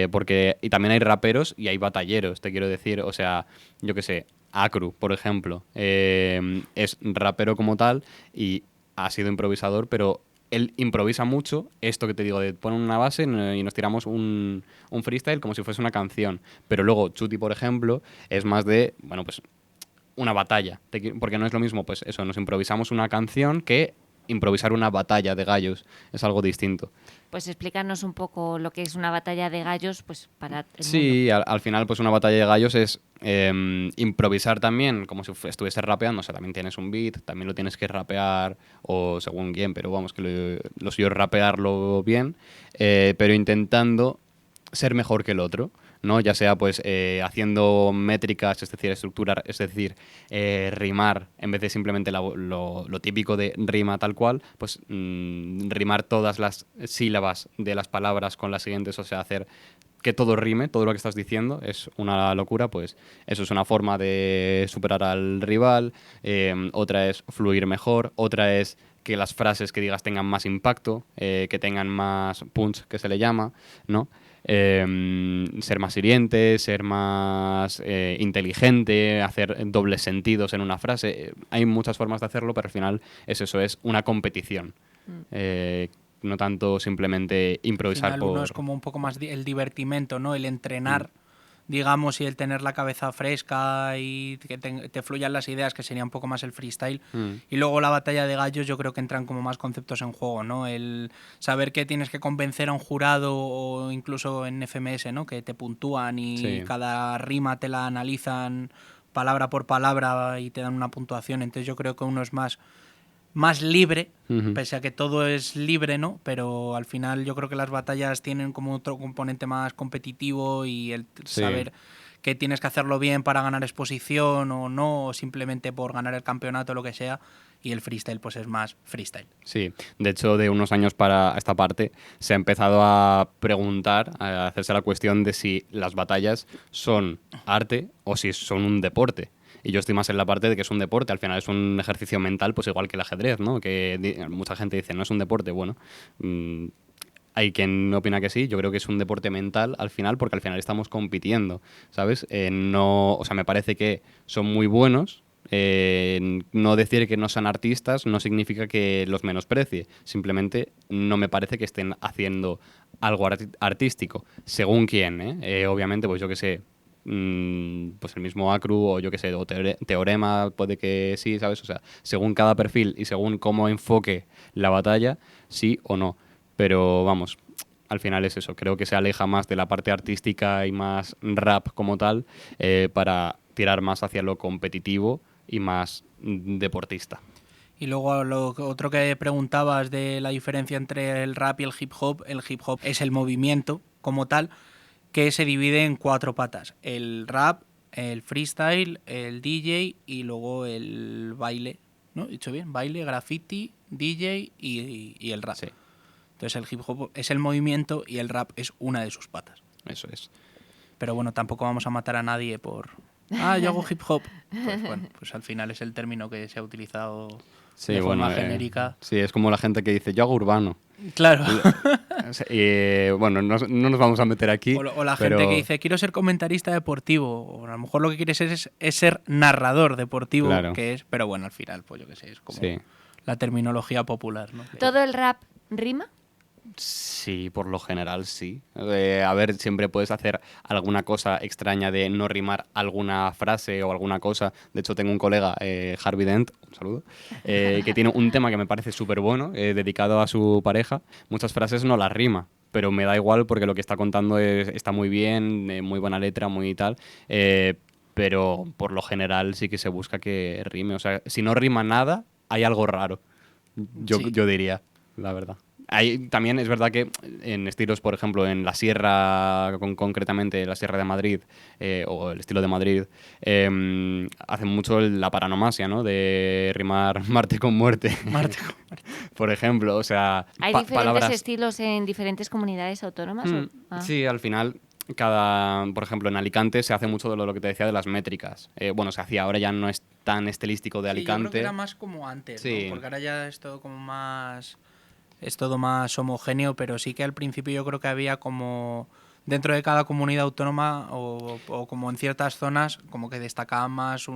porque y también hay raperos y hay batalleros, te quiero decir. O sea, yo qué sé, Acru, por ejemplo, es rapero como tal y ha sido improvisador, pero él improvisa mucho, esto que te digo, de poner una base y nos tiramos un freestyle como si fuese una canción. Pero luego Chuti, por ejemplo, es más de, bueno, pues una batalla. Porque no es lo mismo, pues eso, nos improvisamos una canción que improvisar una batalla de gallos. Es algo distinto. Pues explícanos un poco lo que es una batalla de gallos, pues para el mundo. Sí, al final pues una batalla de gallos es improvisar también, como si estuviese rapeando, o sea, también tienes un beat, también lo tienes que rapear, o según quién, pero vamos, que lo suyo es rapearlo bien, pero intentando ser mejor que el otro, ¿no? Ya sea pues haciendo métricas, es decir, estructurar, es decir, rimar, en vez de simplemente lo típico de rima tal cual, pues rimar todas las sílabas de las palabras con las siguientes, o sea, hacer que todo rime, todo lo que estás diciendo es una locura, pues eso es una forma de superar al rival, otra es fluir mejor, otra es que las frases que digas tengan más impacto, que tengan más punch, que se le llama, ¿no? Ser más hiriente, ser más inteligente, hacer dobles sentidos en una frase. Hay muchas formas de hacerlo, pero al final es eso, es una competición. No tanto simplemente improvisar Al final uno es como un poco más el divertimento, ¿no? El entrenar, digamos, y el tener la cabeza fresca y que te fluyan las ideas, que sería un poco más el freestyle. Y luego la batalla de gallos yo creo que entran como más conceptos en juego, ¿no? El saber que tienes que convencer a un jurado o incluso en FMS, ¿no? Que te puntúan y cada rima te la analizan palabra por palabra y te dan una puntuación. Entonces yo creo que uno es más libre, pese a que todo es libre, ¿no? Pero al final yo creo que las batallas tienen como otro componente más competitivo y el saber que tienes que hacerlo bien para ganar exposición o no, o simplemente por ganar el campeonato o lo que sea, y el freestyle pues es más freestyle. Sí, de hecho de unos años para esta parte se ha empezado a preguntar, a hacerse la cuestión de si las batallas son arte o si son un deporte. Y yo estoy más en la parte de que es un deporte, al final es un ejercicio mental, pues igual que el ajedrez, ¿no? Que mucha gente dice, no es un deporte, bueno, hay quien opina que sí, yo creo que es un deporte mental al final, porque al final estamos compitiendo, ¿sabes? No, o sea, me parece que son muy buenos, no decir que no sean artistas no significa que los menosprecie, simplemente no me parece que estén haciendo algo artístico, según quién, obviamente, pues yo que sé, pues el mismo Acru o yo que sé, o Teorema puede que sí, ¿sabes? O sea, según cada perfil y según cómo enfoque la batalla, sí o no. Pero vamos, al final es eso. Creo que se aleja más de la parte artística y más rap como tal para tirar más hacia lo competitivo y más deportista. Y luego lo otro que preguntabas de la diferencia entre el rap y el hip hop es el movimiento como tal, que se divide en 4 patas: el rap, el freestyle, el DJ y luego el baile, ¿no? ¿He dicho bien? Baile, graffiti, DJ y el rap. Sí. Entonces el hip hop es el movimiento y el rap es una de sus patas. Eso es. Pero bueno, tampoco vamos a matar a nadie por... yo hago hip hop. Pues bueno, pues al final es el término que se ha utilizado de forma genérica. Sí, es como la gente que dice, yo hago urbano. Claro. Bueno, no nos vamos a meter aquí. O la gente que dice, quiero ser comentarista deportivo. O a lo mejor lo que quieres es ser narrador deportivo, claro. que es... Pero bueno, al final, pues yo qué sé, es como la terminología popular, ¿no? ¿Todo el rap rima? Sí, por lo general sí. A ver, siempre puedes hacer alguna cosa extraña de no rimar alguna frase o alguna cosa. De hecho, tengo un colega, Harvey Dent, un saludo, que tiene un tema que me parece súper bueno, dedicado a su pareja. Muchas frases no las rima, pero me da igual porque lo que está contando está muy bien, muy buena letra, muy tal. Pero por lo general sí que se busca que rime. O sea, si no rima nada, hay algo raro. Yo diría, la verdad. También es verdad que en estilos, por ejemplo, en la sierra, concretamente la Sierra de Madrid o el estilo de Madrid, hacen mucho la paranomasia, ¿no? De rimar Marte con muerte. Marte con muerte. Por ejemplo, o sea... ¿Hay diferentes estilos en diferentes comunidades autónomas? Sí, al final... por ejemplo, en Alicante se hace mucho de lo que te decía de las métricas. Bueno, se hacía, ahora ya no es tan estilístico de Alicante. Yo creo que era más como antes, ¿no? Porque ahora ya es todo como más... Es todo más homogéneo, pero sí que al principio yo creo que había como dentro de cada comunidad autónoma o como en ciertas zonas, como que destacaba más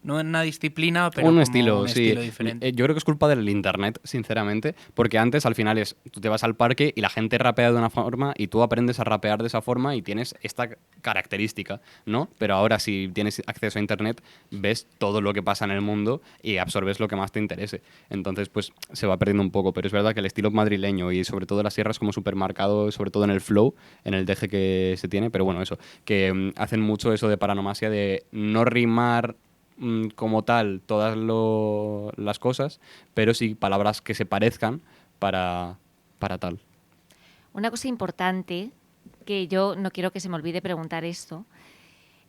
no en una disciplina, pero Un como estilo, un sí. estilo diferente. Yo creo que es culpa del internet, sinceramente, porque antes al final tú te vas al parque y la gente rapea de una forma y tú aprendes a rapear de esa forma y tienes esta característica, ¿no? Pero ahora si tienes acceso a internet, ves todo lo que pasa en el mundo y absorbes lo que más te interese. Entonces, pues se va perdiendo un poco, pero es verdad que el estilo madrileño y sobre todo la sierra es como súper marcado, sobre todo en el flow, en el deje que se tiene, pero bueno, eso, que hacen mucho eso de paranomasia, de no rimar como tal todas las cosas, pero sí palabras que se parezcan para tal. Una cosa importante, que yo no quiero que se me olvide preguntar esto,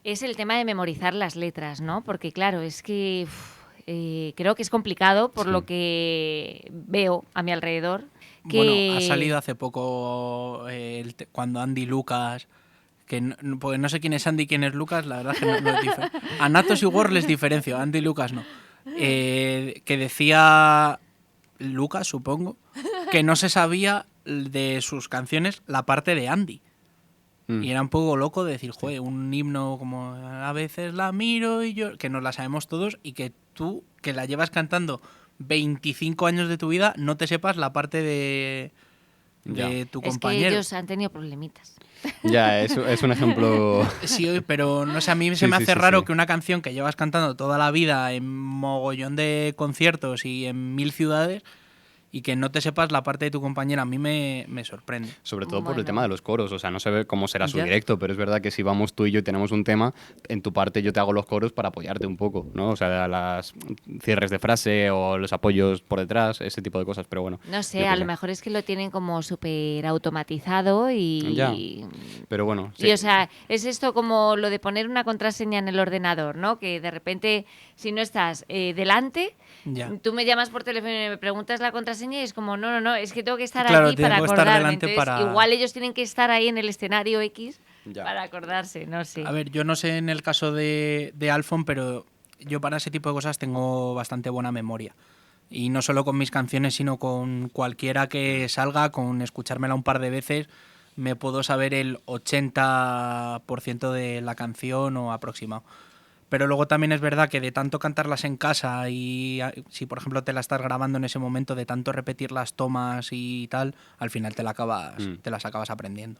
es el tema de memorizar las letras, ¿no? Porque claro, es que creo que es complicado por Sí. lo que veo a mi alrededor. Bueno, ha salido hace poco cuando Andy Lucas, porque no sé quién es Andy y quién es Lucas, la verdad es que no es diferente. A Natos y Word les diferencio, a Andy y Lucas no. Que decía Lucas, supongo, que no se sabía de sus canciones la parte de Andy. Y era un poco loco de decir, joder, un himno como a veces la miro y yo, que nos la sabemos todos y que tú, que la llevas cantando 25 años de tu vida, no te sepas la parte de tu Es que compañero. ellos han tenido problemitas. Ya, es un ejemplo. Sí, pero no sé, a mí se Sí, me sí, hace sí, raro sí. que una canción que llevas cantando toda la vida en mogollón de conciertos y en 1000 ciudades y que no te sepas la parte de tu compañera, a mí me sorprende. Sobre todo por el Bueno. tema de los coros, o sea, no se ve cómo será su Ya. directo, pero es verdad que si vamos tú y yo y tenemos un tema, en tu parte yo te hago los coros para apoyarte un poco, ¿no? O sea, las cierres de frase o los apoyos por detrás, ese tipo de cosas, pero bueno. No yo sé, qué a sé. lo mejor es que lo tienen como súper automatizado Ya, y... pero bueno. Y o sea, es esto como lo de poner una contraseña en el ordenador, ¿no? Que de repente, si no estás delante, Ya. tú me llamas por teléfono y me preguntas la contraseña y es como, no, es que tengo que estar Claro, aquí tengo para que estar acordarme. delante Entonces, para- igual ellos tienen que estar ahí en el escenario X Ya. para acordarse, no sé. A ver, yo no sé en el caso de Alfon, pero yo para ese tipo de cosas tengo bastante buena memoria. Y no solo con mis canciones, sino con cualquiera que salga, con escuchármela un par de veces, me puedo saber el 80% de la canción o aproximado. Pero luego también es verdad que de tanto cantarlas en casa y si por ejemplo te la estás grabando en ese momento, de tanto repetir las tomas y tal, al final te las acabas aprendiendo.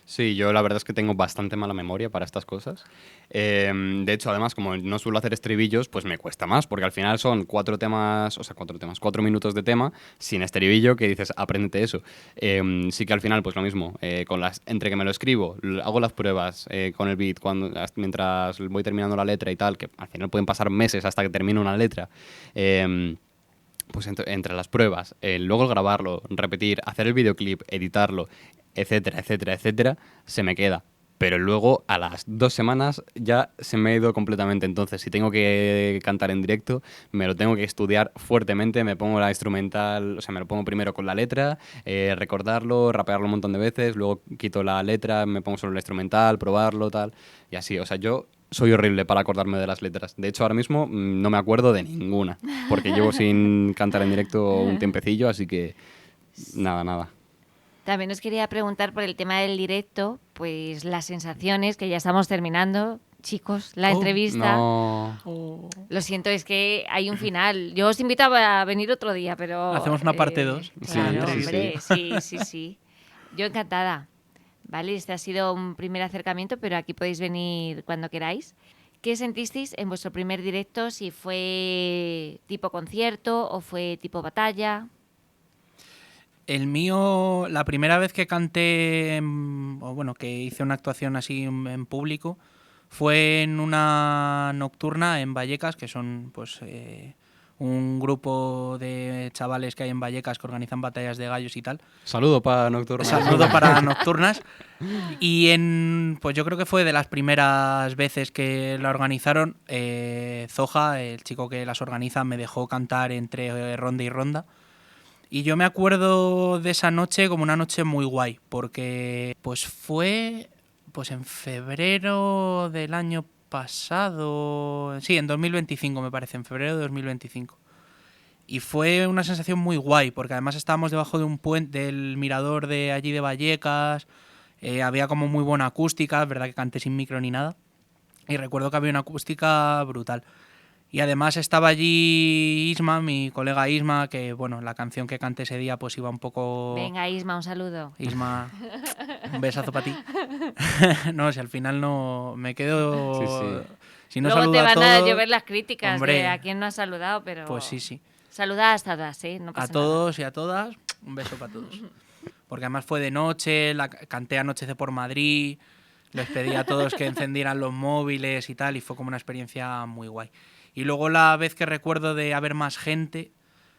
Sí, yo la verdad es que tengo bastante mala memoria para estas cosas. De hecho, además, como no suelo hacer estribillos, pues me cuesta más, porque al final son 4 minutos de tema sin estribillo que dices, apréndete eso. Sí que al final, pues lo mismo, entre que me lo escribo, hago las pruebas con el beat, mientras voy terminando la letra y tal, que al final pueden pasar meses hasta que termine una letra. Pues entre las pruebas, luego el grabarlo, repetir, hacer el videoclip, editarlo, etcétera, etcétera, etcétera, se me queda. Pero luego a las 2 semanas ya se me ha ido completamente. Entonces, si tengo que cantar en directo, me lo tengo que estudiar fuertemente, me pongo la instrumental, o sea, me lo pongo primero con la letra, recordarlo, rapearlo un montón de veces, luego quito la letra, me pongo solo la instrumental, probarlo, tal, y así. O sea, yo soy horrible para acordarme de las letras. De hecho, ahora mismo no me acuerdo de ninguna, porque llevo sin cantar en directo un tiempecillo, así que nada. También os quería preguntar por el tema del directo, pues las sensaciones, que ya estamos terminando, chicos, la entrevista. No. Lo siento, es que hay un final. Yo os invito a venir otro día, pero... Hacemos una parte 2. Claro, Sí, hombre, sí. Yo encantada. Vale, este ha sido un primer acercamiento, pero aquí podéis venir cuando queráis. ¿Qué sentisteis en vuestro primer directo? Si fue tipo concierto o fue tipo batalla. El mío, la primera vez que canté, o bueno, que hice una actuación así en público, fue en una nocturna en Vallecas, que son pues un grupo de chavales que hay en Vallecas que organizan batallas de gallos y tal. Saludo para Nocturna. Saludo para nocturnas. Y pues yo creo que fue de las primeras veces que la organizaron. Zoja, el chico que las organiza, me dejó cantar entre ronda y ronda. Y yo me acuerdo de esa noche como una noche muy guay, porque pues fue pues en febrero del año pasado, sí, en 2025 me parece, en febrero de 2025. Y fue una sensación muy guay, porque además estábamos debajo de un puente del mirador de allí de Vallecas, Había como muy buena acústica, es verdad que canté sin micro ni nada. Y recuerdo que había una acústica brutal. Y además estaba allí Isma, mi colega Isma, que bueno, la canción que canté ese día pues iba un poco... Venga, Isma, un saludo. Isma, un besazo para ti. No, si al final no me quedo... Sí. Si no Luego saludo te van a a todos, llover las críticas hombre, de a quién no has saludado, pero... pues sí. Saluda hasta todas, ¿eh? No A pasa todos y a todas, un beso para todos. Porque además fue de noche, canté Anochece por Madrid, les pedí a todos que encendieran los móviles y tal, y fue como una experiencia muy guay. Y luego la vez que recuerdo de haber más gente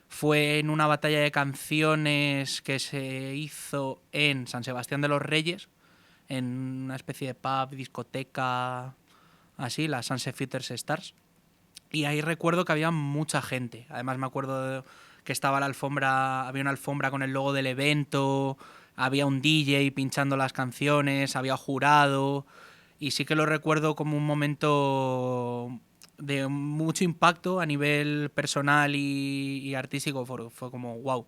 fue en una batalla de canciones que se hizo en San Sebastián de los Reyes, en una especie de pub, discoteca, así, la Sunset Futures Stars. Y ahí recuerdo que había mucha gente. Además me acuerdo que estaba la alfombra, había una alfombra con el logo del evento, había un DJ pinchando las canciones, había jurado, y sí que lo recuerdo como un momento de mucho impacto a nivel personal y artístico. Fue como wow.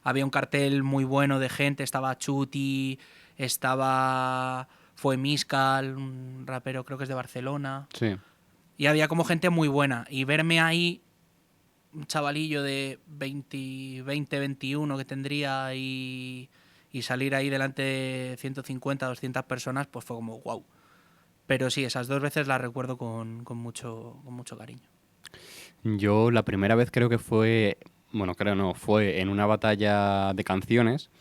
Había un cartel muy bueno de gente, estaba Chuti, fue Miscal, un rapero creo que es de Barcelona. Sí. Y había como gente muy buena. Y verme ahí, un chavalillo de 20, 21 que tendría y salir ahí delante de 150, 200 personas, pues fue como wow. Pero sí, esas dos veces las recuerdo con mucho cariño. Yo la primera vez creo que fue, bueno, creo no, fue en una batalla de canciones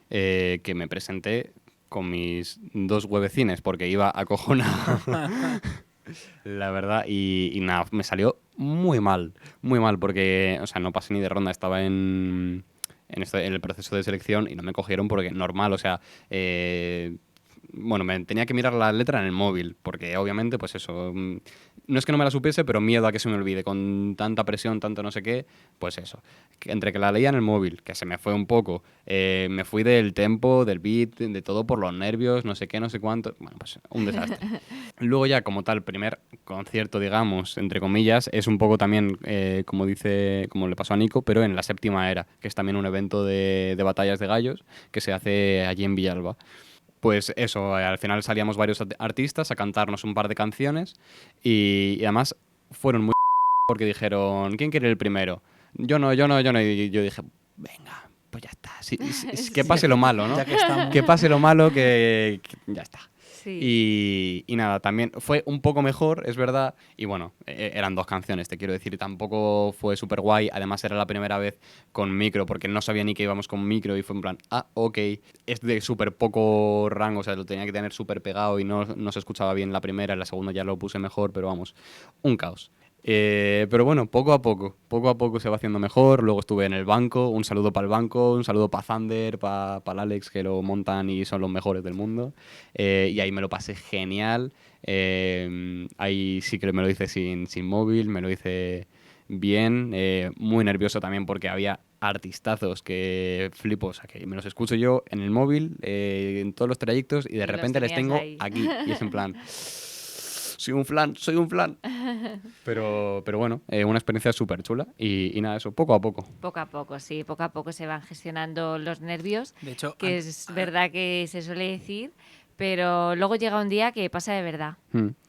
que me presenté con mis 2 huevecines porque iba acojonado. La verdad, y nada, me salió muy mal, porque, o sea, no pasé ni de ronda, estaba en el proceso de selección y no me cogieron porque normal, o sea, bueno, me tenía que mirar la letra en el móvil, porque obviamente, pues eso, no es que no me la supiese, pero miedo a que se me olvide, con tanta presión, tanto no sé qué, pues eso. Entre que la leía en el móvil, que se me fue un poco, me fui del tempo, del beat, de todo por los nervios, no sé qué, no sé cuánto, bueno, pues un desastre. Luego ya, como tal, primer concierto, digamos, entre comillas, es un poco también, como le pasó a Nico, pero en la Séptima Era, que es también un evento de batallas de gallos que se hace allí en Villalba. Pues eso, al final salíamos varios artistas a cantarnos un par de canciones y además fueron muy porque dijeron, ¿quién quiere el primero? Yo no, y yo dije, venga, pues ya está, que pase lo malo, ¿no? Ya que estamos. Que pase lo malo, que ya está. Sí. Y nada, también fue un poco mejor, es verdad, y bueno, eran 2 canciones, te quiero decir, tampoco fue súper guay, además era la primera vez con micro, porque no sabía ni que íbamos con micro y fue en plan, ok, es de súper poco rango, o sea, lo tenía que tener súper pegado y no se escuchaba bien la primera, en la segunda ya lo puse mejor, pero vamos, un caos. Pero bueno, poco a poco se va haciendo mejor. Luego estuve en el banco, un saludo para el banco, un saludo para Thunder, para el Alex, que lo montan y son los mejores del mundo. Y ahí me lo pasé genial. Ahí sí que me lo hice sin móvil, me lo hice bien. Muy nervioso también porque había artistazos que flipo, o sea, que me los escucho yo en el móvil, en todos los trayectos y de repente les tengo ahí. aquí. Y es en plan... Soy un flan. Pero bueno, una experiencia súper chula y nada, eso, poco a poco. Poco a poco, sí, poco a poco se van gestionando los nervios, De hecho, que es verdad que se suele decir, pero luego llega un día que pasa de verdad.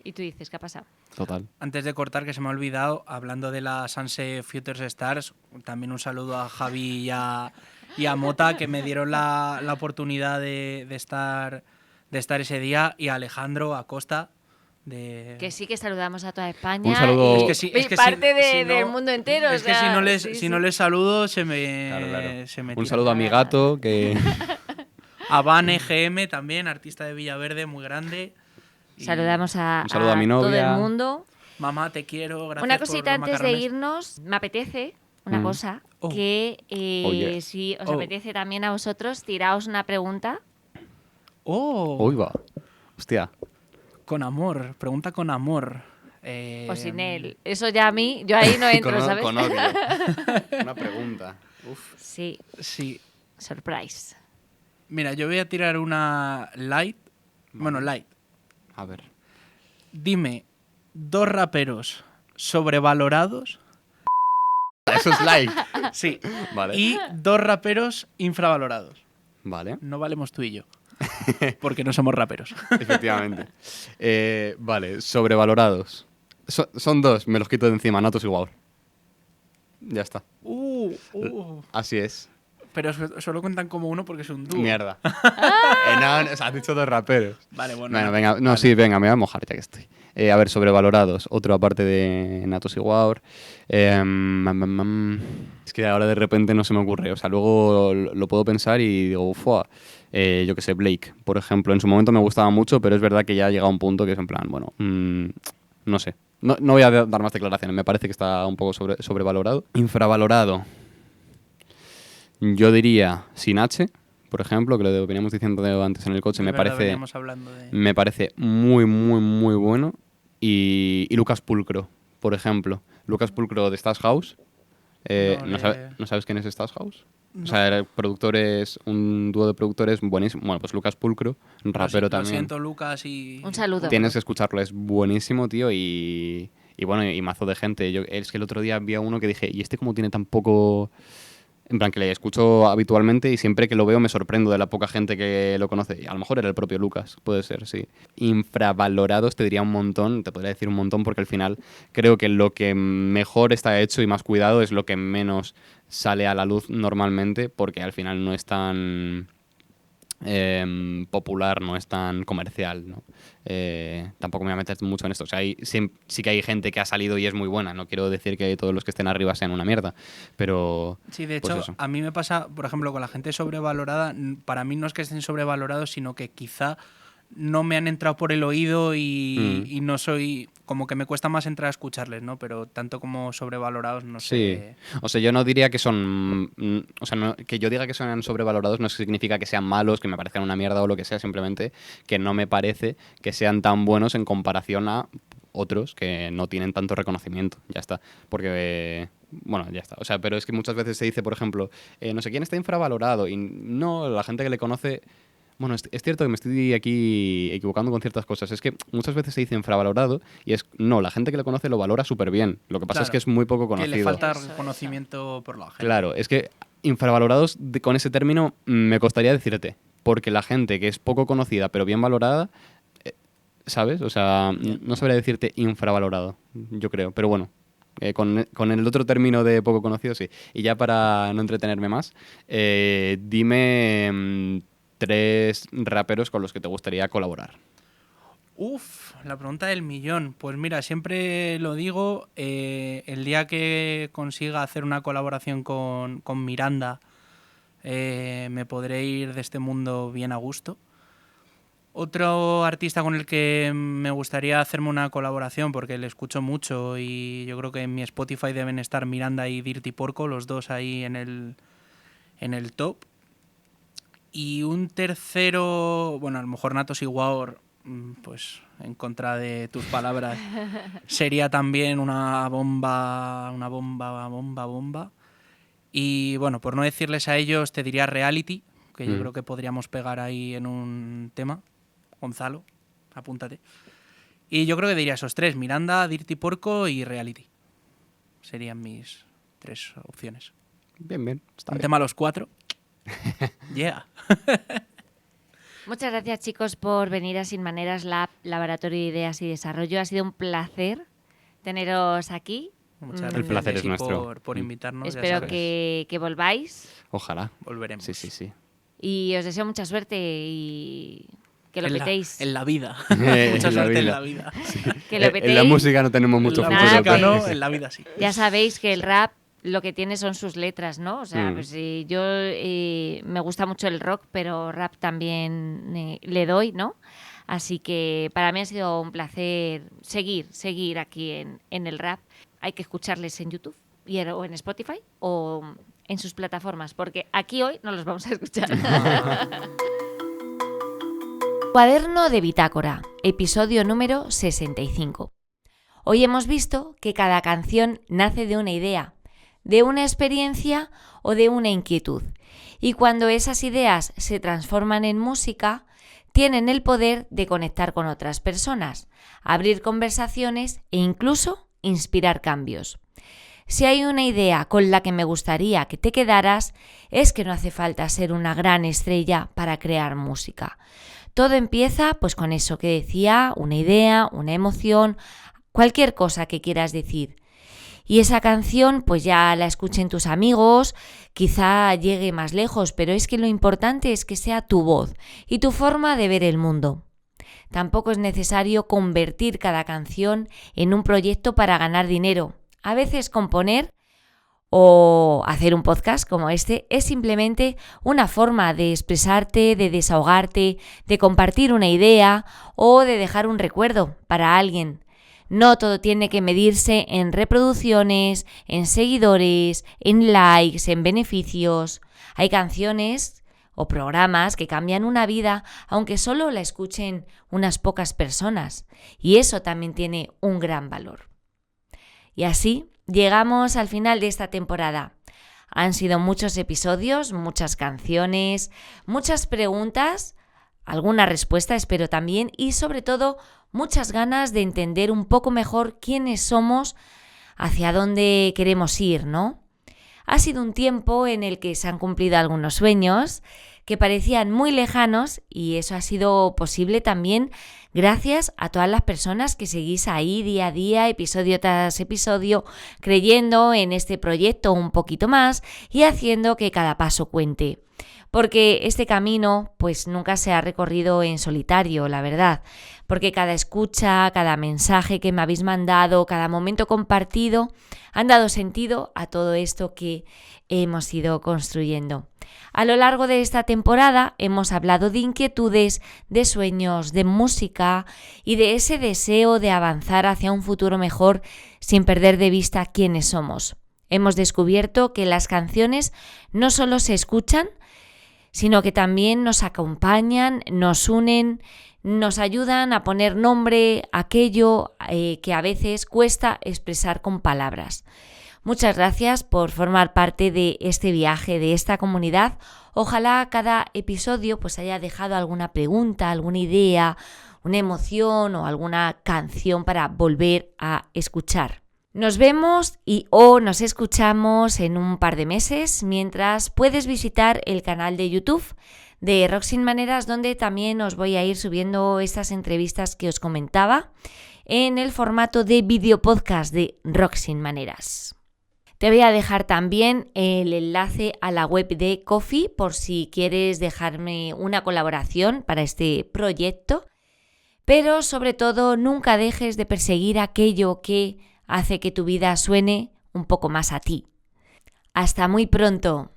Y tú dices, ¿qué ha pasado? Total. antes de cortar, que se me ha olvidado, hablando de la Sunset Futures Stars, también un saludo a Javi y a Mota, que me dieron la oportunidad de estar ese día, y a Alejandro Acosta. Que sí, que saludamos a toda España. Un saludo. Y parte del mundo entero. Es que si no les saludo, se me Un tira. saludo a mi gato, que... A Van EGM también, artista de Villaverde, muy grande. Saludamos a mi todo novia. el mundo. Mamá, te quiero, gracias Una por cosita los antes de macarrones. irnos, me apetece una cosa, Oh. que yes. si os Oh. apetece también a vosotros, tiraos una pregunta. Uy, va. Hostia. Con amor, pregunta con amor. O sin él. Eso ya a mí, yo ahí no entro, ¿sabes? Con odio. Una pregunta. Uf. Sí, Sí. surprise. Mira, yo voy a tirar una light. Bueno, light. A ver. Dime, 2 raperos sobrevalorados. Eso es like. Sí. Vale. Y 2 raperos infravalorados. Vale. No valemos tú y yo. porque no somos raperos. Efectivamente. Vale, sobrevalorados. Son dos, me los quito de encima, Natos y Guaur. Ya está. Así es. Pero solo cuentan como uno porque es un dúo. Mierda. No, o sea, has dicho dos raperos. Vale, bueno. Bueno, venga, no, vale. sí, venga, me voy a mojar ya que estoy. A ver, sobrevalorados. Otro aparte de Natos y Guaur. Es que ahora de repente no se me ocurre. O sea, luego lo puedo pensar y digo, ¡fua! Yo qué sé, Blake, por ejemplo. En su momento me gustaba mucho, pero es verdad que ya ha llegado a un punto que es en plan, bueno, no sé. No voy a dar más declaraciones, me parece que está un poco sobrevalorado. Infravalorado. Yo diría Sin H, por ejemplo, que lo veníamos diciendo antes en el coche, me parece muy, muy, muy bueno. Y Lucas Pulcro, por ejemplo. Lucas Pulcro de Stash House. ¿No sabes quién es Stash House? No. O sea, el productor es un dúo de productores buenísimo. Bueno, pues Lucas Pulcro, rapero también. Lo siento, Lucas, y... Un saludo. Tienes que escucharlo, es buenísimo, tío, y bueno, y mazo de gente. Es que el otro día vi a uno que dije, ¿y este cómo tiene tan poco...? En plan, que le escucho habitualmente y siempre que lo veo me sorprendo de la poca gente que lo conoce. A lo mejor era el propio Lucas, puede ser, sí. Infravalorados te diría un montón, te podría decir un montón, porque al final creo que lo que mejor está hecho y más cuidado es lo que menos sale a la luz normalmente, porque al final no es tan popular, no es tan comercial, ¿no? Tampoco me voy a meter mucho en esto. O sea, sí que hay gente que ha salido y es muy buena. No quiero decir que todos los que estén arriba sean una mierda, pero... Sí, de pues hecho, eso. a mí me pasa, por ejemplo, con la gente sobrevalorada, para mí no es que estén sobrevalorados, sino que quizá no me han entrado por el oído y no soy... Como que me cuesta más entrar a escucharles, ¿no? Pero tanto como sobrevalorados, no sé... Sí. O sea, yo no diría que son... O sea, que yo diga que son sobrevalorados no significa que sean malos, que me parezcan una mierda o lo que sea, simplemente que no me parece que sean tan buenos en comparación a otros que no tienen tanto reconocimiento. Ya está. Porque... Bueno, ya está. O sea, pero es que muchas veces se dice, por ejemplo, no sé quién está infravalorado y no, la gente que le conoce... Bueno, es cierto que me estoy aquí equivocando con ciertas cosas. Es que muchas veces se dice infravalorado y no, la gente que lo conoce lo valora súper bien. Lo que pasa es que es muy poco conocido. Que le falta reconocimiento por la gente. Claro, es que infravalorados con ese término me costaría decirte, porque la gente que es poco conocida pero bien valorada, ¿sabes? O sea, no sabría decirte infravalorado, yo creo. Pero bueno, con el otro término de poco conocido, sí. Y ya para no entretenerme más, dime... 3 raperos con los que te gustaría colaborar. La pregunta del millón. Pues mira, siempre lo digo, el día que consiga hacer una colaboración con Miranda, me podré ir de este mundo bien a gusto. Otro artista con el que me gustaría hacerme una colaboración, porque le escucho mucho y yo creo que en mi Spotify deben estar Miranda y Dirty Porco, los dos ahí en el top. Y un tercero, bueno, a lo mejor Natos y Guaur, pues en contra de tus palabras, sería también una bomba. Y bueno, por no decirles a ellos, te diría Reality, que yo creo que podríamos pegar ahí en un tema. Gonzalo, apúntate. Y yo creo que diría esos 3, Miranda, Dirty Porco y Reality. Serían mis 3 opciones. Bien, está bien. Tema a los 4. Yeah. Muchas gracias, chicos, por venir a Sin Maneras Lab, Laboratorio de Ideas y Desarrollo. Ha sido un placer teneros aquí. Muchas gracias. El placer es nuestro. Por invitarnos. Espero que volváis. Ojalá. Volveremos. Sí. Y os deseo mucha suerte y que lo petéis. En la vida. Mucha suerte en la vida. Sí. Que lo petéis. En la música no tenemos mucho En la futuro. música pero... no, en la vida sí. Ya sabéis que el rap lo que tiene son sus letras, ¿no? O sea, pues yo me gusta mucho el rock, pero rap también le doy, ¿no? Así que para mí ha sido un placer seguir aquí en el rap. Hay que escucharles en YouTube o en Spotify o en sus plataformas, porque aquí hoy no los vamos a escuchar. Cuaderno de Bitácora, episodio número 65. Hoy hemos visto que cada canción nace de una idea, de una experiencia o de una inquietud. Y cuando esas ideas se transforman en música, tienen el poder de conectar con otras personas, abrir conversaciones e incluso inspirar cambios. Si hay una idea con la que me gustaría que te quedaras, es que no hace falta ser una gran estrella para crear música. Todo empieza pues con eso que decía, una idea, una emoción, cualquier cosa que quieras decir. Y esa canción pues ya la escuchen tus amigos, quizá llegue más lejos, pero es que lo importante es que sea tu voz y tu forma de ver el mundo. Tampoco es necesario convertir cada canción en un proyecto para ganar dinero. A veces componer o hacer un podcast como este es simplemente una forma de expresarte, de desahogarte, de compartir una idea o de dejar un recuerdo para alguien. No todo tiene que medirse en reproducciones, en seguidores, en likes, en beneficios. Hay canciones o programas que cambian una vida aunque solo la escuchen unas pocas personas, y eso también tiene un gran valor. Y así llegamos al final de esta temporada. Han sido muchos episodios, muchas canciones, muchas preguntas, alguna respuesta espero también, y sobre todo muchas ganas de entender un poco mejor quiénes somos, hacia dónde queremos ir, ¿no? Ha sido un tiempo en el que se han cumplido algunos sueños que parecían muy lejanos, y eso ha sido posible también gracias a todas las personas que seguís ahí día a día, episodio tras episodio, creyendo en este proyecto un poquito más y haciendo que cada paso cuente. Porque este camino pues nunca se ha recorrido en solitario, la verdad. Porque cada escucha, cada mensaje que me habéis mandado, cada momento compartido han dado sentido a todo esto que hemos ido construyendo. A lo largo de esta temporada hemos hablado de inquietudes, de sueños, de música y de ese deseo de avanzar hacia un futuro mejor sin perder de vista quiénes somos. Hemos descubierto que las canciones no solo se escuchan, sino que también nos acompañan, nos unen, nos ayudan a poner nombre a aquello que a veces cuesta expresar con palabras. Muchas gracias por formar parte de este viaje, de esta comunidad. Ojalá cada episodio pues haya dejado alguna pregunta, alguna idea, una emoción o alguna canción para volver a escuchar. Nos vemos o nos escuchamos en un par de meses, mientras puedes visitar el canal de YouTube de Rock Sin Maneras, donde también os voy a ir subiendo estas entrevistas que os comentaba en el formato de video podcast de Rock Sin Maneras. Te voy a dejar también el enlace a la web de Ko-fi por si quieres dejarme una colaboración para este proyecto, pero sobre todo nunca dejes de perseguir aquello que hace que tu vida suene un poco más a ti. Hasta muy pronto.